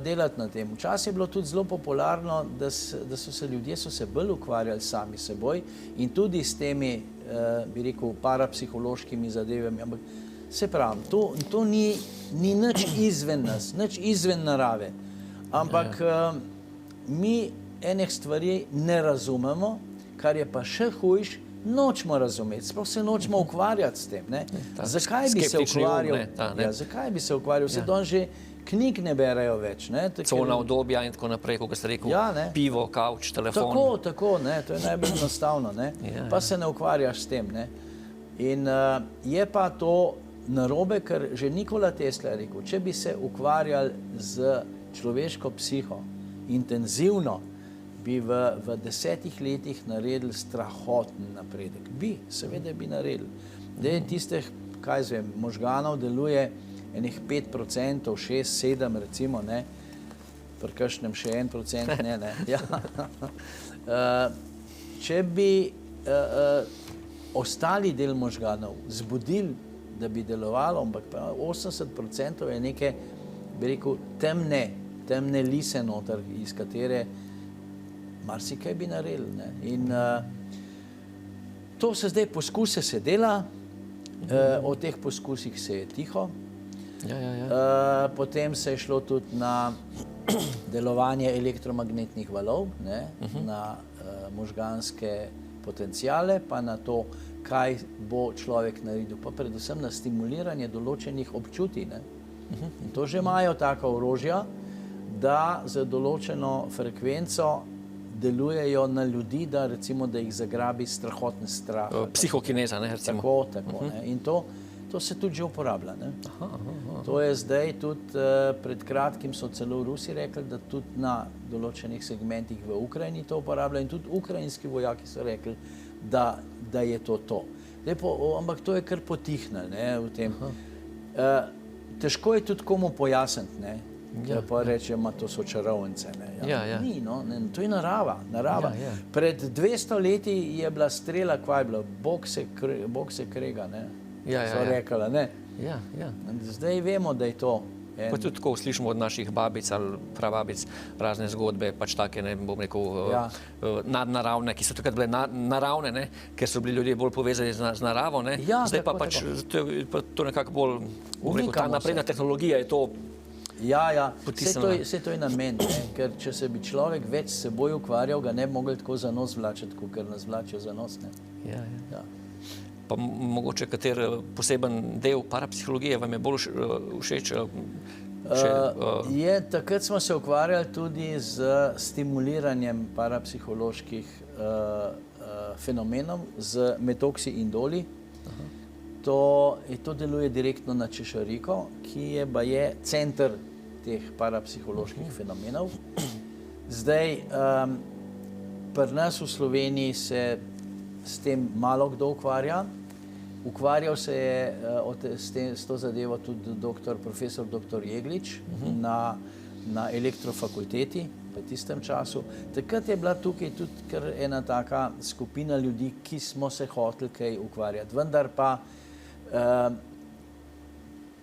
delati na tem. Včasih je bilo tudi zelo popularno, da so se ljudje bolj ukvarjali sami seboj in tudi s temi, bi rekel, parapsihološkimi zadevami, ampak se pravim, to ni nič izven nas, nič izven narave, ampak mi enih stvari ne razumemo, kar je pa še hujš, nočemo razumeti, sploh se nočemo ukvarjati s tem, ne. Zakaj bi se ukvarjal? Zakaj bi se ukvarjal? Se danes že knjig ne berajo več, ne. Cona obdobja in tako naprej, kot ste rekel, pivo, kavč, telefon. Tako, ne, to je najbolj enostavno, ne. Pa se ne ukvarjaš s tem, ne. In je pa to narobe, ker že Nikola Tesla je rekel, če bi se ukvarjali z človeško psiho intenzivno, bi v 10 letih naredili strahoten napredek. Seveda bi naredili. Da je tistih, kaj zvem, možganov deluje enih 5%, 6, 7 recimo, ne, pri kakšnem še 1%, ne. Če bi ostali del možganov zbudili, da bi delovalo, ampak 80% je neke, bi rekel, temne lise noter, iz katere marsikaj bi naredili, ne. In to se zdaj poskuse se dela, o teh poskusih se je tiho. Potem se je šlo tudi na delovanje elektromagnetnih valov, ne, na možganske potenciale, pa na to, kaj bo človek naredil, pa predvsem na stimuliranje določenih občutij, ne. In to že imajo taka orožja, da za določeno frekvenco delujejo na ljudi, da recimo, da jih zagrabi strahoten strah. Psihokineza, ne, recimo. Tako, ne. In to se tudi že uporablja, ne. To je zdaj tudi, pred kratkim so celo Rusi rekli, da tudi na določenih segmentih v Ukrajini to uporabljajo in tudi ukrajinski vojaki so rekli, da je to. Ampak to je kar potihnilo, ne, v tem. Težko je tudi komu pojasniti, ne. Pa reče, to so čarovnice, ne. Ni, no, to je narava. Pred 200 leti je bila strela, kva je bila, Bog se krega, ne. So rekla, ne. Zdaj vemo, da je to. Pa tudi tako slišimo od naših babic ali prababic razne zgodbe, pač take, ne bom rekel, nadnaravne, ki so takrat bile naravne, ne, ker so bili ljudje bolj povezani z naravo, ne. Zdaj pa pač to nekako bolj, bom rekel, ta napredna tehnologija je to potisnila. Vse to je namen, ne, ker če se bi človek več s seboj ukvarjal, ga ne bi mogli tako za nos vlačiti, kot nas vlačijo za nos, ne. Pa mogoče kater poseben del parapsihologije vam je bolj všeč? Takrat smo se ukvarjali tudi z stimuliranjem parapsiholoških fenomenov z metoksi in doli. To deluje direktno na Češariko, ki je baje center teh parapsiholoških fenomenov. Zdaj, pri nas v Sloveniji se s tem malo kdo ukvarja. Ukvarjal se je s to zadevo tudi profesor dr. Jeglič na elektrofakulteti v tistem času. Takrat je bila tukaj tudi kar ena taka skupina ljudi, ki smo se hoteli kaj ukvarjati. Vendar pa,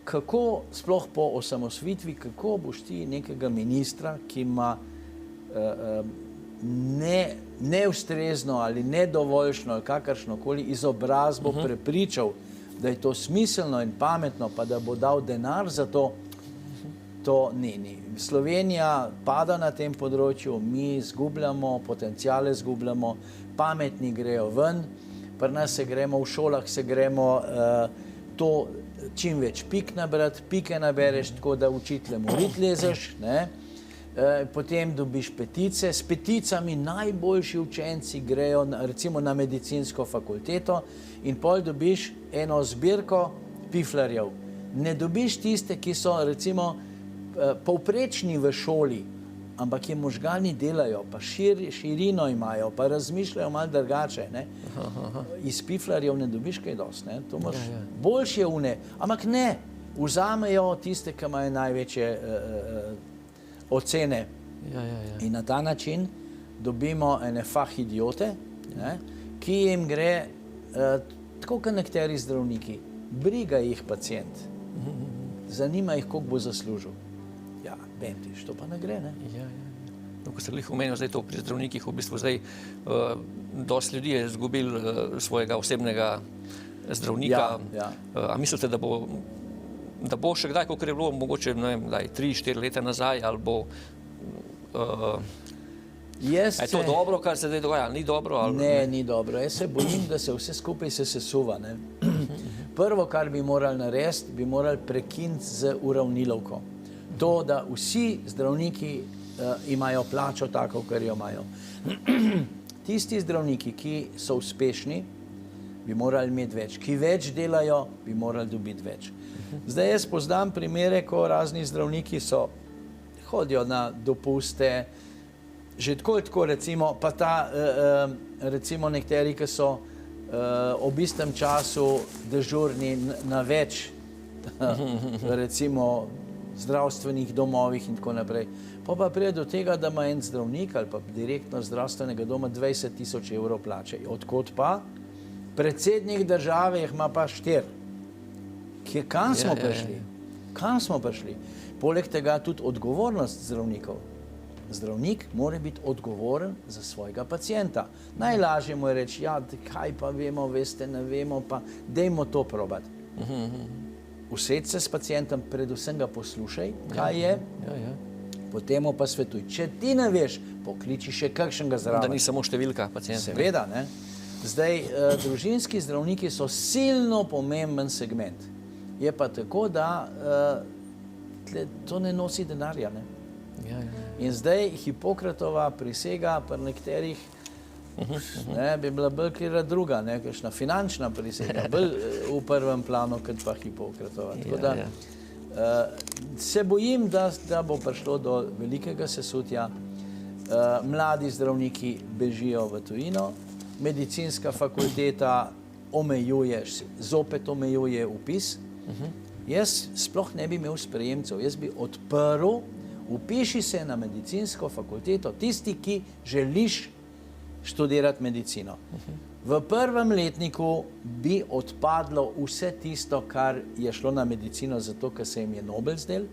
kako sploh po osamosvojitvi, kako boš ti nekega ministra, ki ima neustrezno ali nedovoljšno ali kakršnokoli izobrazbo prepričal, da je to smiselno in pametno, pa da bo dal denar za to, to ni. Slovenija pada na tem področju, mi izgubljamo, potencijale izgubljamo, pametni grejo ven, pri nas se gremo v šolah, se gremo to čim več pik nabrati, pike nabereš tako, da učiteljem v rit lezeš, ne? Potem dobiš petice, s peticami najboljši učenci grejo recimo na medicinsko fakulteto in pol dobiš eno zbirko piflarjev. Ne dobiš tiste, ki so recimo povprečni v šoli, ampak je možgani delajo, pa širino imajo, pa razmišljajo malo drugače. Ne? Iz piflarjev ne dobiš kaj dosti, ne? To imaš boljše une, ampak ne, vzamejo tiste, ki imajo največje ocene. In na ta način dobimo ene idiote, ne, ki jim gre tako kot nekateri zdravniki. Briga jih pacient. Zanima jih, koliko bo zaslužil. Ja, vem ti, što pa ne gre, ne? No, ko ste lih omenil zdaj to pri zdravnikih, v bistvu zdaj dosti ljudi je izgubili svojega osebnega zdravnika. A mislite, da bo še kdaj, koliko je bilo mogoče, ne vem, 3-4 leta nazaj, ali bo... Je to dobro, kar se zdaj dogaja, ali ni dobro? Ne, ni dobro. Jaz se bojim, da se vse skupaj se sesuva. Prvo, kar bi morali narediti, bi morali prekiniti z uravnilovko. To, da vsi zdravniki imajo plačo tako, kar jo imajo. Tisti zdravniki, ki so uspešni, bi morali imeti več. Ki več delajo, bi morali dobiti več. Zdaj jaz poznam primere, ko razni zdravniki hodijo na dopuste, že tako recimo, pa recimo nekateri, ki so ob istem času dežurni na več recimo zdravstvenih domovih in tako naprej. Pa pride do tega, da ima en zdravnik ali pa direktno zdravstvenega doma 20 000 evrov plače. Odkot pa? Predsednik države jih ima pa 4. Kam smo prišli? Kam smo prišli? Poleg tega tudi odgovornost zdravnikov. Zdravnik mora biti odgovoren za svojega pacienta. Najlažje mu je reči, ja, kaj pa vemo, veste, ne vemo, pa dejmo to probati. Usedi se s pacientom, predvsem ga poslušaj, kaj je, potem mu pa svetuj. Če ti ne veš, pokliči še kakšnega zraven. Da ni samo številka pacienta. Seveda, ne. Zdaj, družinski zdravniki so silno pomemben segment. Je pa tako, da to ne nosi denarja, ne. In zdaj Hipokratova prisega pri nekaterih bi bila bolj kjera druga, kakšna finančna prisega, bolj v prvem planu, kot pa Hipokratova. Tako da se bojim, da bo prišlo do velikega sesutja. Mladi zdravniki bežijo v tujino, medicinska fakulteta zopet omejuje vpis. Jaz sploh ne bi imel sprejemcev, jaz bi odprl, vpiši se na medicinsko fakulteto, tisti, ki želiš študirati medicino. V prvem letniku bi odpadlo vse tisto, kar je šlo na medicino, zato, ker se jim je Nobel zdel.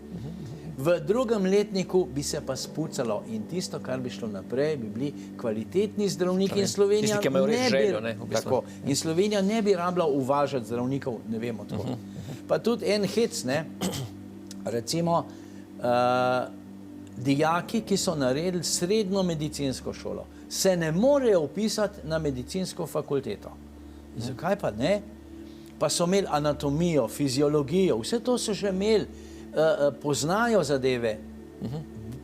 V drugem letniku bi se pa spucalo in tisto, kar bi šlo naprej, bi bili kvalitetni zdravniki in Slovenija in Slovenija ne bi rabila uvažati zdravnikov, ne vemo tako. Pa tudi en hec, recimo dijaki, ki so naredili srednjo medicinsko šolo, se ne morejo upisati na medicinsko fakulteto. Zakaj pa ne? Pa so imeli anatomijo, fiziologijo, vse to so že imeli, poznajo zadeve.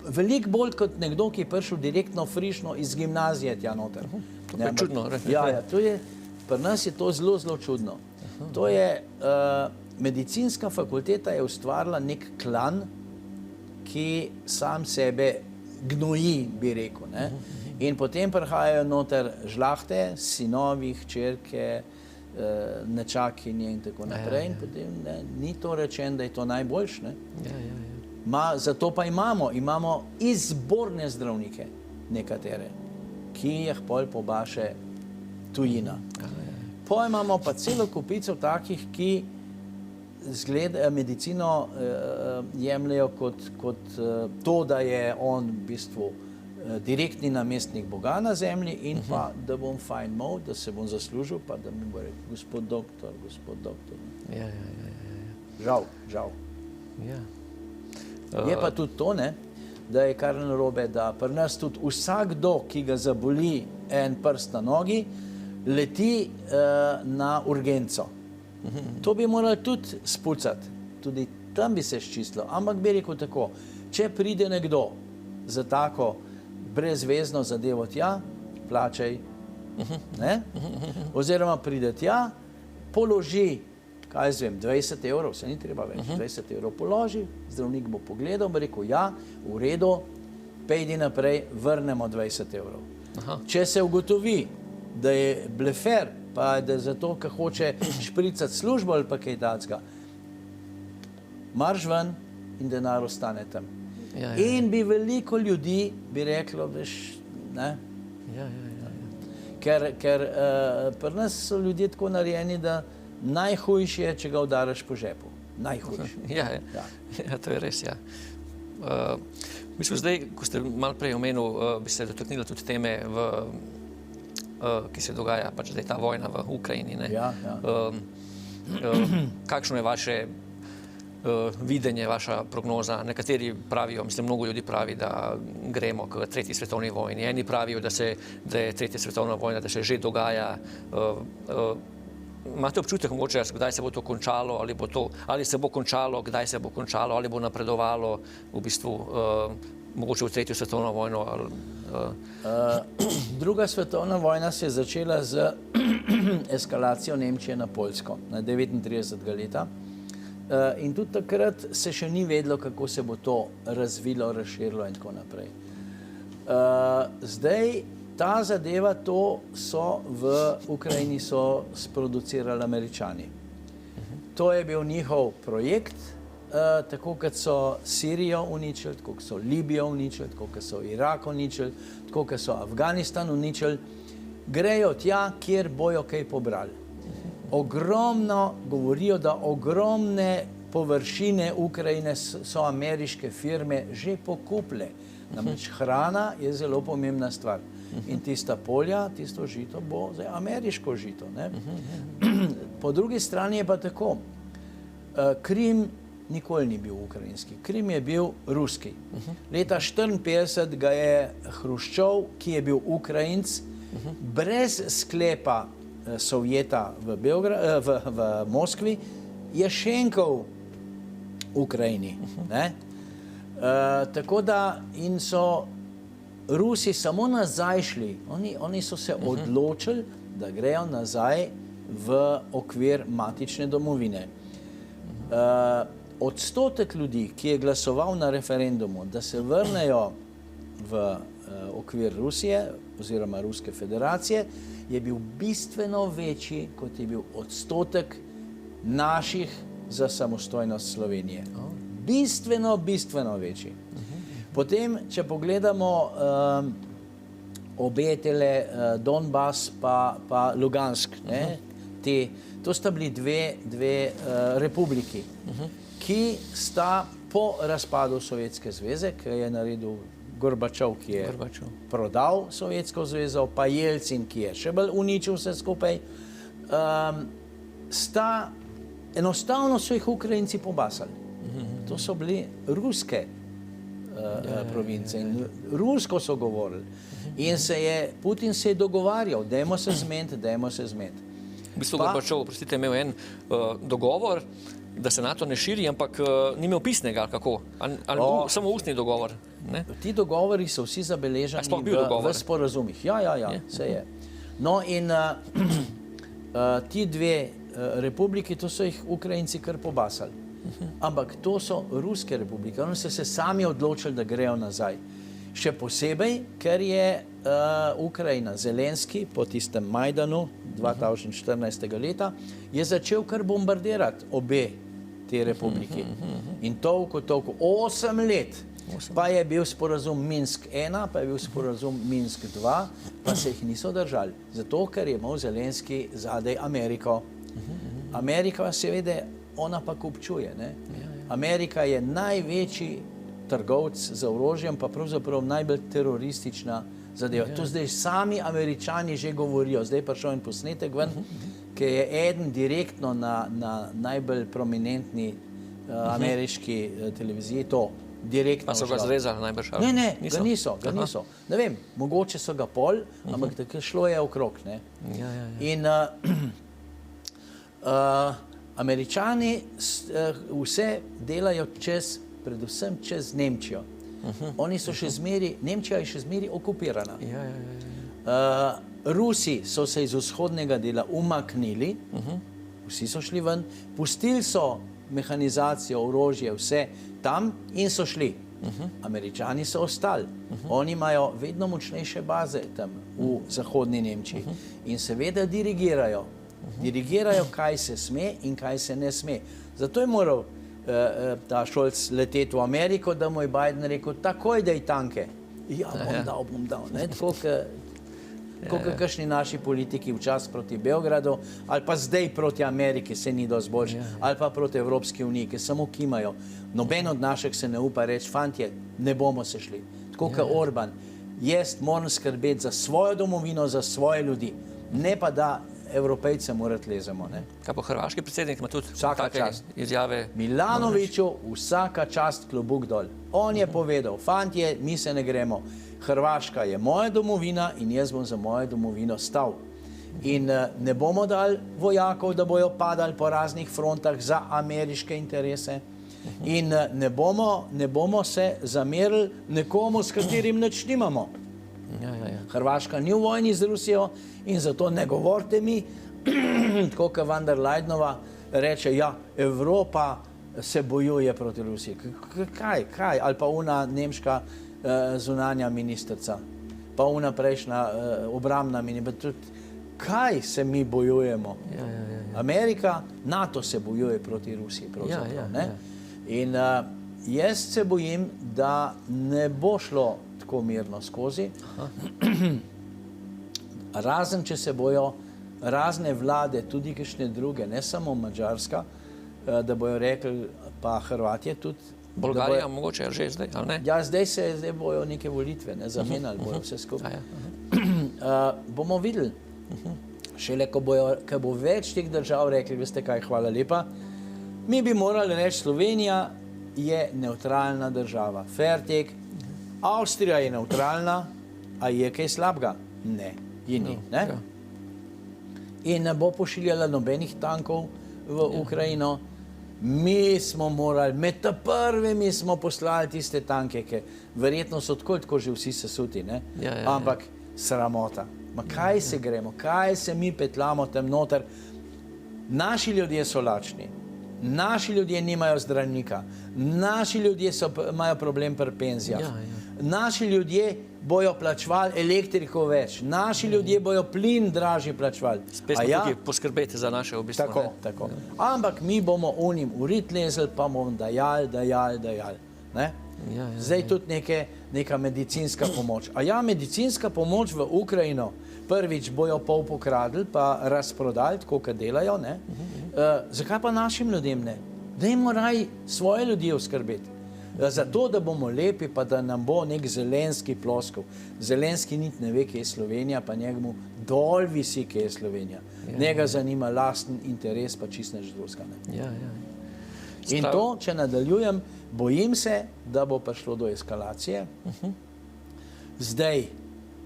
Veliko bolj kot nekdo, ki je prišel direktno frišno iz gimnazije tja noter. To je čudno. Pri nas je to zelo, zelo čudno. To je, medicinska fakulteta je ustvarila nek klan, ki sam sebe gnoji, bi rekel. In potem prihajajo noter žlahte, sinovi, hčerke, nečakinje in tako naprej. In potem ni to rečeno, da je to najboljše. Zato pa imamo izborne zdravnike, nekatere, ki jih pol pobaše tujina. Potem imamo pa celo kupico takih, ki medicino jemljajo kot to, da je on v bistvu direktni namestnik Boga na zemlji in pa, da bom fajn imel, da se bom zaslužil, pa da mi bo rekel, gospod doktor. Ja. Žal. Ja. Je pa tudi to, ne, da je kar narobe, da pri nas tudi vsakdo, ki ga zaboli en prst na nogi, leti na urgenco. To bi morali tudi spucati, tudi tam bi se ščistilo, ampak bi rekel tako, če pride nekdo za tako brezvezno zadevo tja, plačaj, ne? Oziroma pride tja, položi, kaj jaz vem, 20 evrov, se ni treba več, 20 evrov položi, zdravnik bo pogledal, bo rekel, ja, v redu, pejdi naprej, vrnemo 20 evrov. Če se ugotovi, da je blefer, pa da zato, ker hoče špricati službo ali pa kaj takega, marš ven in denar ostane tam. Ja. In bi veliko ljudi bi reklo, veš, ne? Ja. Ker pri nas so ljudje tako narejeni, da najhujše je, če ga udariš po žepu. Najhujše. Ja, to je res, ja. Mislim, zdaj, ko ste malo prej omenil, bi se dotaknila tudi teme, ki se dogaja, pač zdaj ta vojna v Ukrajini. Ne? Ja. Kakšno je vaše videnje, vaša prognoza? Nekateri pravijo, mislim, mnogo ljudi pravi, da gremo k tretji svetovni vojni. Eni pravijo, da je tretja svetovna vojna, da se že dogaja. Imate občutek mogoče, kdaj se bo to končalo, ali se bo končalo, kdaj se bo končalo, ali bo napredovalo v bistvu mogoče v tretjo svetovno vojno? Druga svetovna vojna se je začela z eskalacijo Nemčije na Poljsko na 39. leta. In tudi takrat se še ni vedelo, kako se bo to razvilo, razširilo in tako naprej. Zdaj, ta zadeva, to so v Ukrajini sproducirali Američani. To je bil njihov projekt, tako kot so Sirijo uničili, tako kot so Libijo uničili, tako kot so Irak uničili, tako kot so Afganistan uničili. Grejo tja, kjer bojo kaj pobrali. Ogromno, govorijo, da ogromne površine Ukrajine so ameriške firme že pokupile. Namreč hrana je zelo pomembna stvar. In tista polja, tisto žito bo zdaj ameriško žito. Ne? Po drugi strani je pa tako. Krim nikoli ni bil ukrajinski. Krim je bil ruski. Leta 1954 ga je Hruščov, ki je bil Ukrajinc, brez sklepa Sovjeta v Moskvi, je šenkal Ukrajini. Ne? Tako da in so Rusi samo nazaj šli. Oni so se odločili, da grejo nazaj v okvir matične domovine. Odstotek ljudi, ki je glasoval na referendumu, da se vrnejo v okvir Rusije oziroma Ruske federacije, je bil bistveno večji, kot je bil odstotek naših za samostojnost Slovenije. Bistveno večji. Potem, če pogledamo obe tele Donbas pa Lugansk, ne, to sta bili dve republiki, ki sta po razpadu Sovjetske zveze, ki je naredil Gorbačov, ki je prodal Sovjetsko zvezo, pa Jelcin, ki je še bolj uničil vse skupaj, enostavno so jih Ukrajinci pobasali. To so bili ruske province in rusko so govorili. In Putin se je dogovarjal, dajmo se zmeniti. V bistvu Gorbačov, prostite, imel en dogovor, da se NATO ne širi, ampak ni imel pisnega, ali kako? Samo ustni dogovor? Ne? Ti dogovori so vsi zabeleženi v sporazumih. Ja, vse je. No in ti dve republiki, to so jih Ukrajinci kar pobasali. Ampak to so ruske republike. Oni so se sami odločili, da grejo nazaj. Še posebej, ker je Ukrajina, Zelenski, po tistem Majdanu 2014. leta, je začel kar bombardirati obe te republiki. In toliko, 8 let. Pa je bil sporazum Minsk 1, pa je bil sporazum Minsk 2, pa se jih niso držali. Zato, ker je imel Zelenski zadaj Ameriko. Amerika seveda, ona pa kupčuje. Ne? Amerika je največji trgovec z orožjem, pa pravzaprav najbolj teroristična zadeva. To zdaj sami Američani že govorijo. Zdaj pa šel en posnetek ven, ki je eden direktno na najbolj prominentni ameriški televiziji to direktno. Pa so ga zrezali najbrž? Ne, ga niso. Ne vem, mogoče so ga pol, ampak tako šlo je okrog. Ne? In Američani vse delajo predvsem čez Nemčijo. Oni so še zmeri, Nemčija je še zmeri okupirana. Rusi so se iz vzhodnega dela umaknili, vsi so šli ven, pustili so mehanizacijo, orožje, vse tam in so šli. Američani so ostali. Oni imajo vedno močnejše baze tam v zahodni Nemčiji in seveda dirigirajo. Dirigirajo, kaj se sme in kaj se ne sme. Zato je moral ta Scholz leteti v Ameriko, da mu je Biden rekel, takoj daj tanke. Ja, bom dal. Tako kakšni naši politiki včasih proti Beogradu, ali pa zdaj proti Ameriki, se ni dosti boljši, ali pa proti Evropski uniji, ki samo kimajo. Noben od naših se ne upa reči, fantje, ne bomo se šli. Tako kot Orban, jaz moram skrbeti za svojo domovino, za svoje ljudi, ne pa da Evropejce morati lezemo. Kaj pa hrvaški predsednik ima tudi take izjave? Milanoviću vsaka čast klobuk dol. On je povedal, fantje, mi se ne gremo. Hrvaška je moja domovina in jaz bom za mojo domovino stal. In ne bomo dali vojakov, da bojo padali po raznih frontah za ameriške interese. In ne bomo se zamerili nekomu, s katerim nič nimamo. Hrvaška ni v vojni z Rusijo in zato ne govorite mi, tako kot von der Leyenova reče, ja, Evropa se bojuje proti Rusiji. Kaj? Ali pa ona nemška zunanja ministrica, pa ona prejšnja obrambna ministrica. Kaj se mi bojujemo? Amerika, NATO se bojuje proti Rusiji. In jaz se bojim, da ne bo šlo tako mirno skozi. Razen, če se bojo razne vlade, tudi kakšne druge, ne samo Madžarska, da bojo rekli, pa Hrvatje tudi. Bolgarija mogoče že zdaj, ali ne? Ja, zdaj bojo neke volitve, zamenjali bojo vse skupaj. Bomo videli. Šele, ko bo več teh držav rekli, veste kaj, hvala lepa, mi bi morali reči, Slovenija je neutralna država. Fertik. Avstrija je neutralna, a je kaj slabega? Ne, je ni. In ne bo pošiljala nobenih tankov v Ukrajino. Mi smo morali, med prvimi smo poslali tiste tanke, ki verjetno so tako že vsi sesuti, ampak sramota. Ma kaj se gremo, kaj se mi petljamo tam noter? Naši ljudje so lačni. Naši ljudje nimajo zdravnika, naši ljudje imajo problem pri penzijah, naši ljudje bojo plačevali elektriko več, naši ljudje bojo plin dražji plačevali. Spet smo tukaj poskrbeti za naše v bistvu. Tako. Ampak mi bomo unim urit lezli, pa bomo dajali. Zdaj tudi neka medicinska pomoč. A ja, medicinska pomoč v Ukrajino, prvič bojo pol pokradli, pa razprodali, tako kot delajo, zakaj pa našim ljudem ne? Dajmo raj svoje ljudi oskrbeti. Zato, da bomo lepi, pa da nam bo nek Zelenski ploskal. Zelenski niti ne ve, kje je Slovenija, pa njemu dol visi, kje je Slovenija. Njega zanima lasten interes, pa čist nič drugega. In to, če nadaljujem, bojim se, da bo prišlo do eskalacije. Zdaj,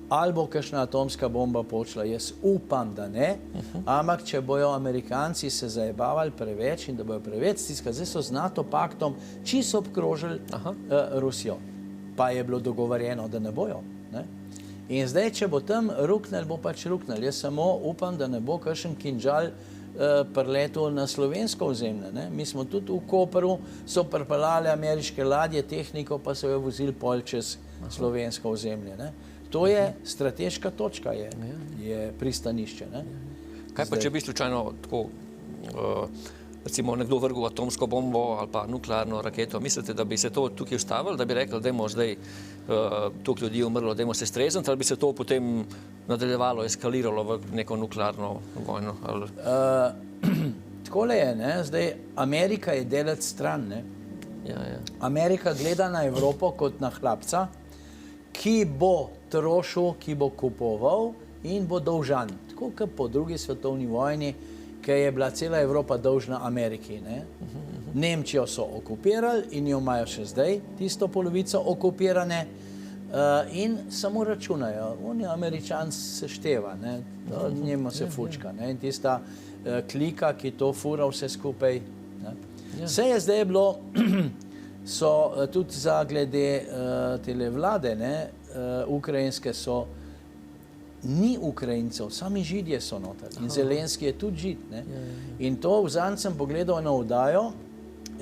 ali bo kakšna atomska bomba počela, jaz upam, da ne, ampak če bojo Amerikanci se zajebavali preveč in da bojo preveč stiskali, zdaj so z NATO paktom čisto obkrožili Rusijo, pa je bilo dogovorjeno, da ne bojo. In zdaj, če bo tam ruknel, bo pač ruknel. Jaz samo upam, da ne bo kakšen kinžal priletel na slovensko ozemlje. Mi smo tudi v Koperu, so pripeljali ameriške ladje, tehniko, pa so jo vozili pol čez slovensko ozemlje. To je strateška točka, je pristanišče. Kaj pa, če bi slučajno tako, recimo, nekdo vrgel atomsko bombo ali pa nuklearno raketo, mislite, da bi se to tukaj ustavili, da bi rekli, da je zdaj toliko ljudi umrlo, da je se strezniti, ali bi se to potem nadaljevalo, eskaliralo v neko nuklearno vojno? Takole je, zdaj Amerika je delati stran, Ja, ja. Amerika gleda na Evropo kot na hlapca, ki bo trošil, ki bo kupoval in bo dolžan. Tako kot po drugi svetovni vojni, ki je bila cela Evropa dolžna Ameriki. Ne? Nemčijo so okupirali in jo imajo še zdaj, tisto polovico okupirane, in samo računajo. On je Američan, se števa, ne? Njemu se fučka. Ne? In tista klika, ki to fura vse skupaj. Ne? Vse je zdaj bilo, so tudi za glede tele vlade, ne? Ukrajinske so, ni Ukrajincev, sami Židje so noter. In Zelenski je tudi Žid. Ne? In to vzadnjič sem pogledal na oddajo,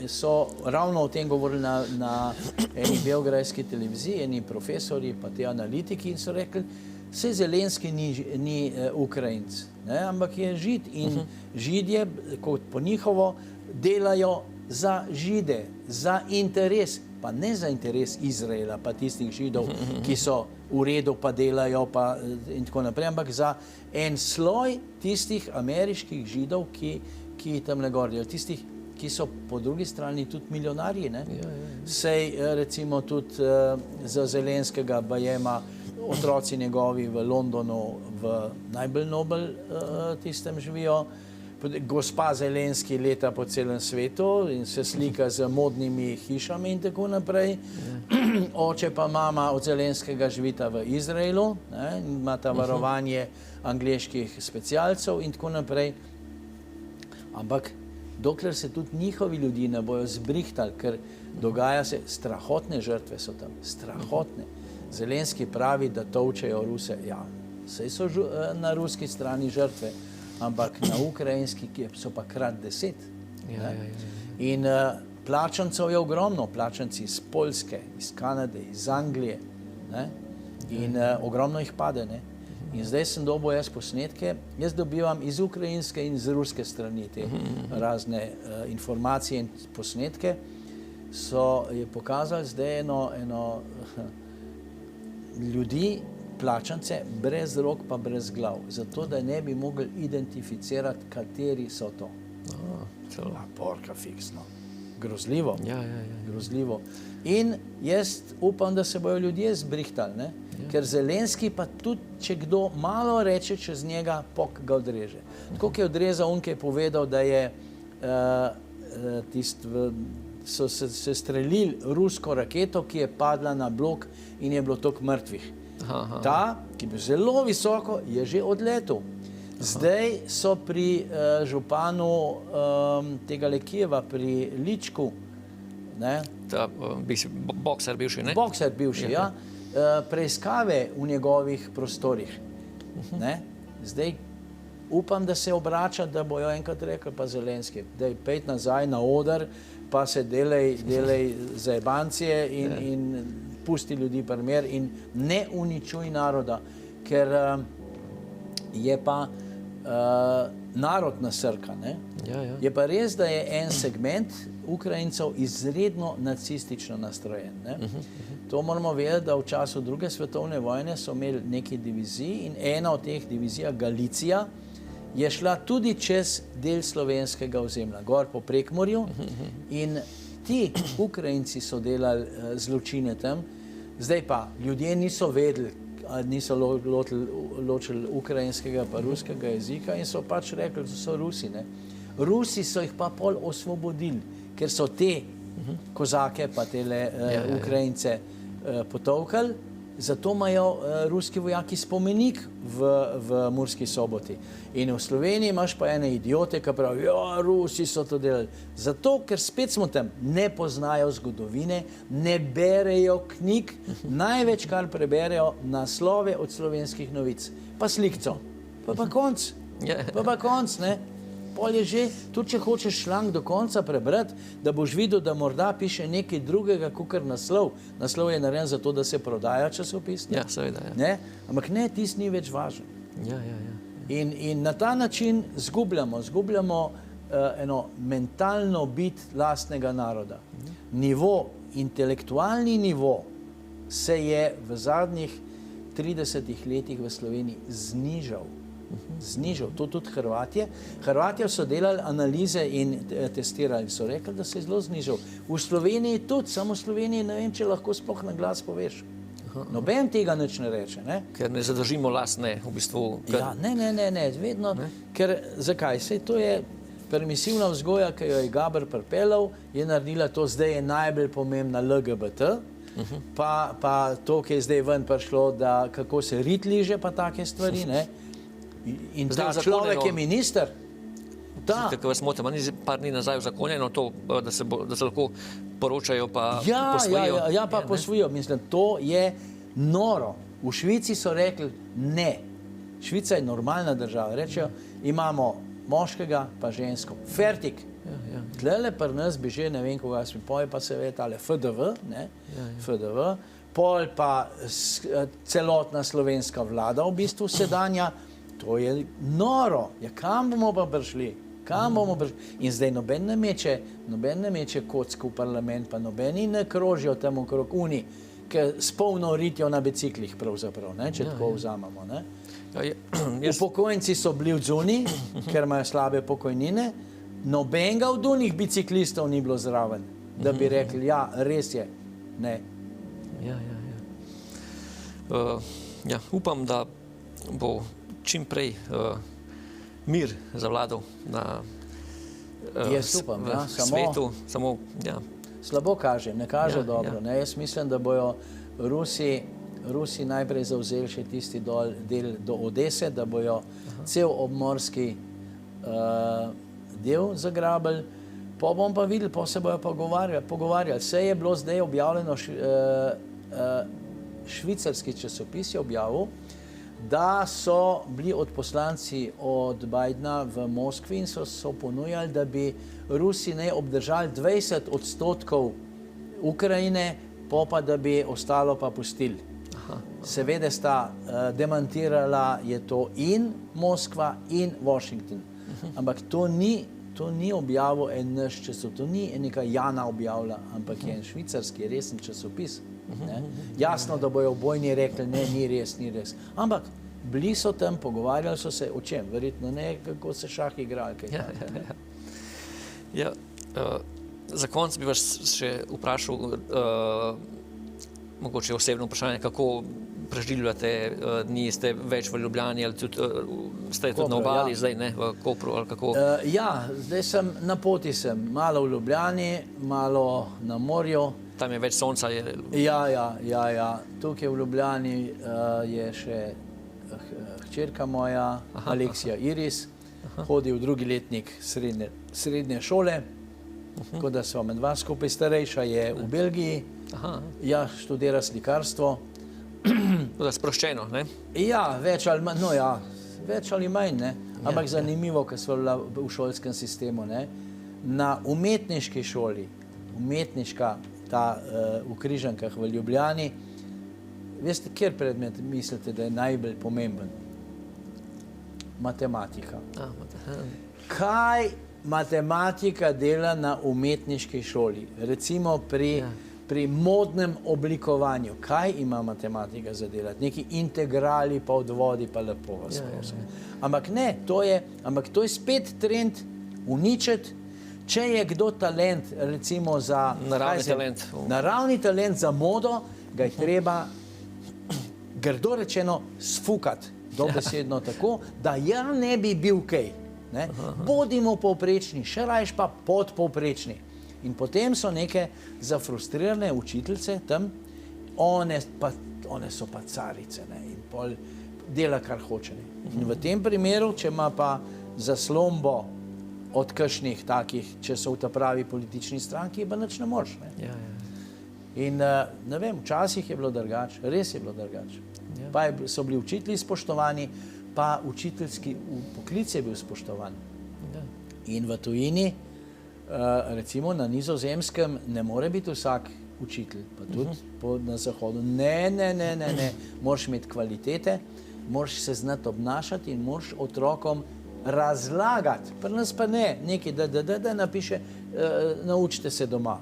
so ravno o tem govorili na eni beograjski televiziji, eni profesori, pa te analitiki, in so rekli, vse Zelenski ni Ukrajinc, ne? Ampak je Žid. In Židje, kot po njihovo, delajo za Žide, za interes, pa ne za interes Izraela, pa tistih Židov, ki so v redu, pa delajo, pa in tako naprej, ampak za en sloj tistih ameriških Židov, ki tam ne gorijo, tistih, ki so po drugi strani tudi milijonarji. Ne? Sej recimo tudi za Zelenskega bajema otroci njegovi v Londonu v najbolj nobel tistem živijo. Gospa Zelenski leta po celem svetu in se slika z modnimi hišami in tako naprej. Oče pa mama od Zelenskega živita v Izraelu, ne? Imata varovanje angleških specialcev in tako naprej. Ampak dokler se tudi njihovi ljudi ne bojo zbrihtali, ker dogaja se, strahotne žrtve so tam, strahotne. Zelenski pravi, da tolčejo Ruse. Ja, saj so na ruski strani žrtve, ampak na ukrajinski so pa krat 10. In plačancev je ogromno, plačanci iz Poljske, iz Kanade, iz Anglije, ne? In ogromno jih pade. Ne? In zdaj sem dobil jaz posnetke, jaz dobivam iz ukrajinske in iz ruske strani te razne informacije in posnetke, je pokazali zdaj eno ljudi, plačance, brez rok pa brez glav, zato da ne bi mogli identificirati, kateri so to. Porka fiksno. Grozljivo. Grozljivo. In jaz upam, da se bojo ljudje zbrihtali, ne? Ker Zelenski pa tudi, če kdo malo reče čez njega, pok ga odreže. Tako je odrezal on, ki je povedal, da je so se streljili rusko raketo, ki je padla na blok in je bilo toliko mrtvih. Ta, ki je bil zelo visoko, je že odletel. Zdaj so pri županu tega Kijeva, pri Ličku, ne? Bokser bivši, ne? Bokser bivši, ja. Preiskave v njegovih prostorih. Ne? Zdaj upam, da se obrača, da bojo enkrat rekli, pa Zelenski, daj pejt nazaj na oder, pa se delaj zajebancije in pusti ljudi primer in ne uničuj naroda, ker je pa narod nasrka. Ne? Je pa res, da je en segment Ukrajincev izredno nacistično nastrojen. Ne? To moramo vedeti, da v času druge svetovne vojne so imeli neki diviziji in ena od teh divizij, Galicija, je šla tudi čez del slovenskega ozemlja, gor po Prekmurju, in ti Ukrajinci so delali zločine tam. Zdaj pa ljudje niso vedeli, niso ločili ukrajinskega pa ruskega jezika in so pač rekli, da so Rusi. Ne? Rusi so jih pa pol osvobodili, ker so te kozake pa tele Ukrajince potovkali, zato imajo ruski vojaki spomenik v Murski Soboti. In v Sloveniji imaš pa ene idiote, ki pravijo, ja, Rusi so to delali. Zato, ker spet smo tam, ne poznajo zgodovine, ne berejo knjig, največ, kar preberejo, naslove od Slovenskih novic. Pa slikco. Pa konc. Pa konc, ne? Pol je že, tudi če hočeš članek do konca prebrati, da boš videl, da morda piše nekaj drugega, kakor naslov. Naslov je narejen zato, da se prodaja časopis. Ja, seveda, ja. Ne? Ampak ne, tis ni več važen. In na ta način zgubljamo eno mentalno bit lastnega naroda. Intelektualni nivo se je v zadnjih 30 letih v Sloveniji znižal. Znižal. To tudi Hrvatje. Hrvatje so delali analize in testirali. So rekli, da se je zelo znižal. V Sloveniji tudi, samo v Sloveniji ne vem, če lahko sploh na glas poveš. Noben tega nič ne reče. Ne? Ker ne zadržimo lastne, v bistvu. Ja, ne, vedno. Ne? Ker zakaj? Sej to je permisivna vzgoja, ki jo je Gaber pripeljal, je naredila to, zdaj je najbolj pomembna LGBT, pa to, ki je zdaj ven prišlo, da kako se rit liže, pa take stvari, ne? In ta človek je minister. Kako vas motim, ni par dni nazaj uzakonjeno to, da se lahko poročajo pa posvojijo. Ja, pa posvojijo. Mislim, to je noro. V Švici so rekli ne. Švica je normalna država. Rečejo, imamo moškega pa žensko. Fertik. Tlele pri nas bi že, ne vem, koga smo poje, pa se ve, tale FDV, ne? FDV. Pol pa celotna slovenska vlada v bistvu sedanja. To je noro. Ja, kam bomo pa prišli? In zdaj noben ne meče kocko v parlament, pa nobeni ne krožijo tam okrog uni, ki s polno ritijo na biciklih pravzaprav, ne? Če tako vzamemo. Ne? Upokojenci so bili v zuni, ker imajo slabe pokojnine, nobenega od unih biciklistov ni bilo zraven, da bi rekli, ja, res je. Ne. Upam, da bo čim prej mir zavladal na svetu. Slabo kaže, ne kaže dobro. Ne? Jaz mislim, da bojo Rusi najprej zavzeli še tisti del do Odese, da bojo cel obmorski del zagrabili, pa bom pa videl, pa se bojo pogovarjali. Vse je bilo zdaj objavljeno, švicarski časopis je objavil, da so bili odposlanci od Bidna v Moskvi in so ponujali, da bi Rusi ne obdržali 20% Ukrajine, pa da bi ostalo pa pustili. Seveda sta demantirala je to in Moskva in Washington. Ampak to ni objavil en naš časopis, to ni neka Jana objavila, ampak je en švicarski resen časopis. Ne? Jasno, da bojo obojni rekli, ne, ni res. Ampak bili so tam, pogovarjali so se o čem, verjetno ne, kako se šah igrali. Za konec bi vas še vprašal, mogoče osebno vprašanje, kako preživljate dni, ste več v Ljubljani ali tudi, ste tudi na obali zdaj, ne, v Kopru ali kako? Zdaj sem na poti, malo v Ljubljani, malo na morju. Tam je več sonca. Ja. Tukaj v Ljubljani je še hčerka moja, Aleksija Iris, hodi v drugi letnik srednje šole, tako da sva med dva skupaj, starejša je v Belgiji, študira slikarstvo. To je sproščeno, ne? Ja, več ali manj, ne? Ampak zanimivo, ker sva bila v šolskem sistemu, ne? Na umetniški šoli, v Križankah v Ljubljani. Veste, kjer predmet mislite, da je najbolj pomemben? Matematika. Kaj matematika dela na umetniški šoli? Recimo pri modnem oblikovanju. Kaj ima matematika za delati? Neki integrali pa odvodi, pa lepo vas prosim. Ampak ne, to je spet trend uničiti. Če je kdo talent, recimo za... Naravni talent za modo, ga je treba, grdo rečeno, sfukati. Dobesedno tako, da ja ne bi bil kaj. Bodimo povprečni, še rajš pa podpovprečni. In potem so neke zafrustrirane učiteljice tam, one so pa carice, ne, in pol dela, kar hoče. In v tem primeru, če ima pa zaslombo od kakšnih takih, če so v ta pravi politični stranki, pa nič ne moreš. In ne vem, včasih je bilo drugače, res je bilo drugače. Pa so bili učitelji spoštovani, pa učiteljski poklic je bil spoštovan. In v tujini, recimo na Nizozemskem, ne more biti vsak učitelj, pa tudi na Zahodu. Ne, moraš imeti kvalitete, moraš se znati obnašati in moraš otrokom razlagati. Pri nas pa ne, nekaj da napiše, naučite se doma.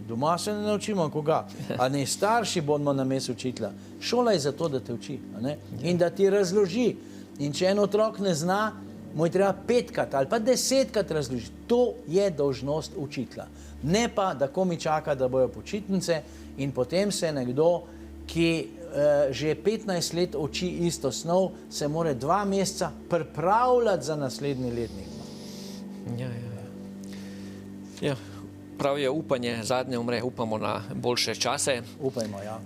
Doma se ne naučimo, koga? A ne, starši bomo namesto učitelja. Šola je zato, da te uči, in da ti razloži. In če en otrok ne zna, mu je treba 5-krat ali pa 10-krat razložiti. To je dolžnost učitelja. Ne pa, da komi čaka, da bojo počitnice in potem se nekdo, ki že 15 let uči isto snov, se mora 2 meseca pripravljati za naslednji letnik. Ja, prav je upanje, zadnje umre, upamo na boljše čase. Upajmo, ja.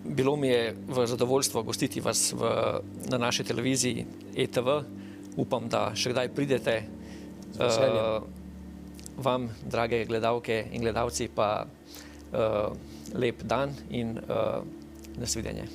Bilo mi je v zadovoljstvo gostiti vas na naši televiziji ETV. Upam, da še kdaj pridete. Vam, drage gledalke in gledalci, pa lep dan in nasvidenje.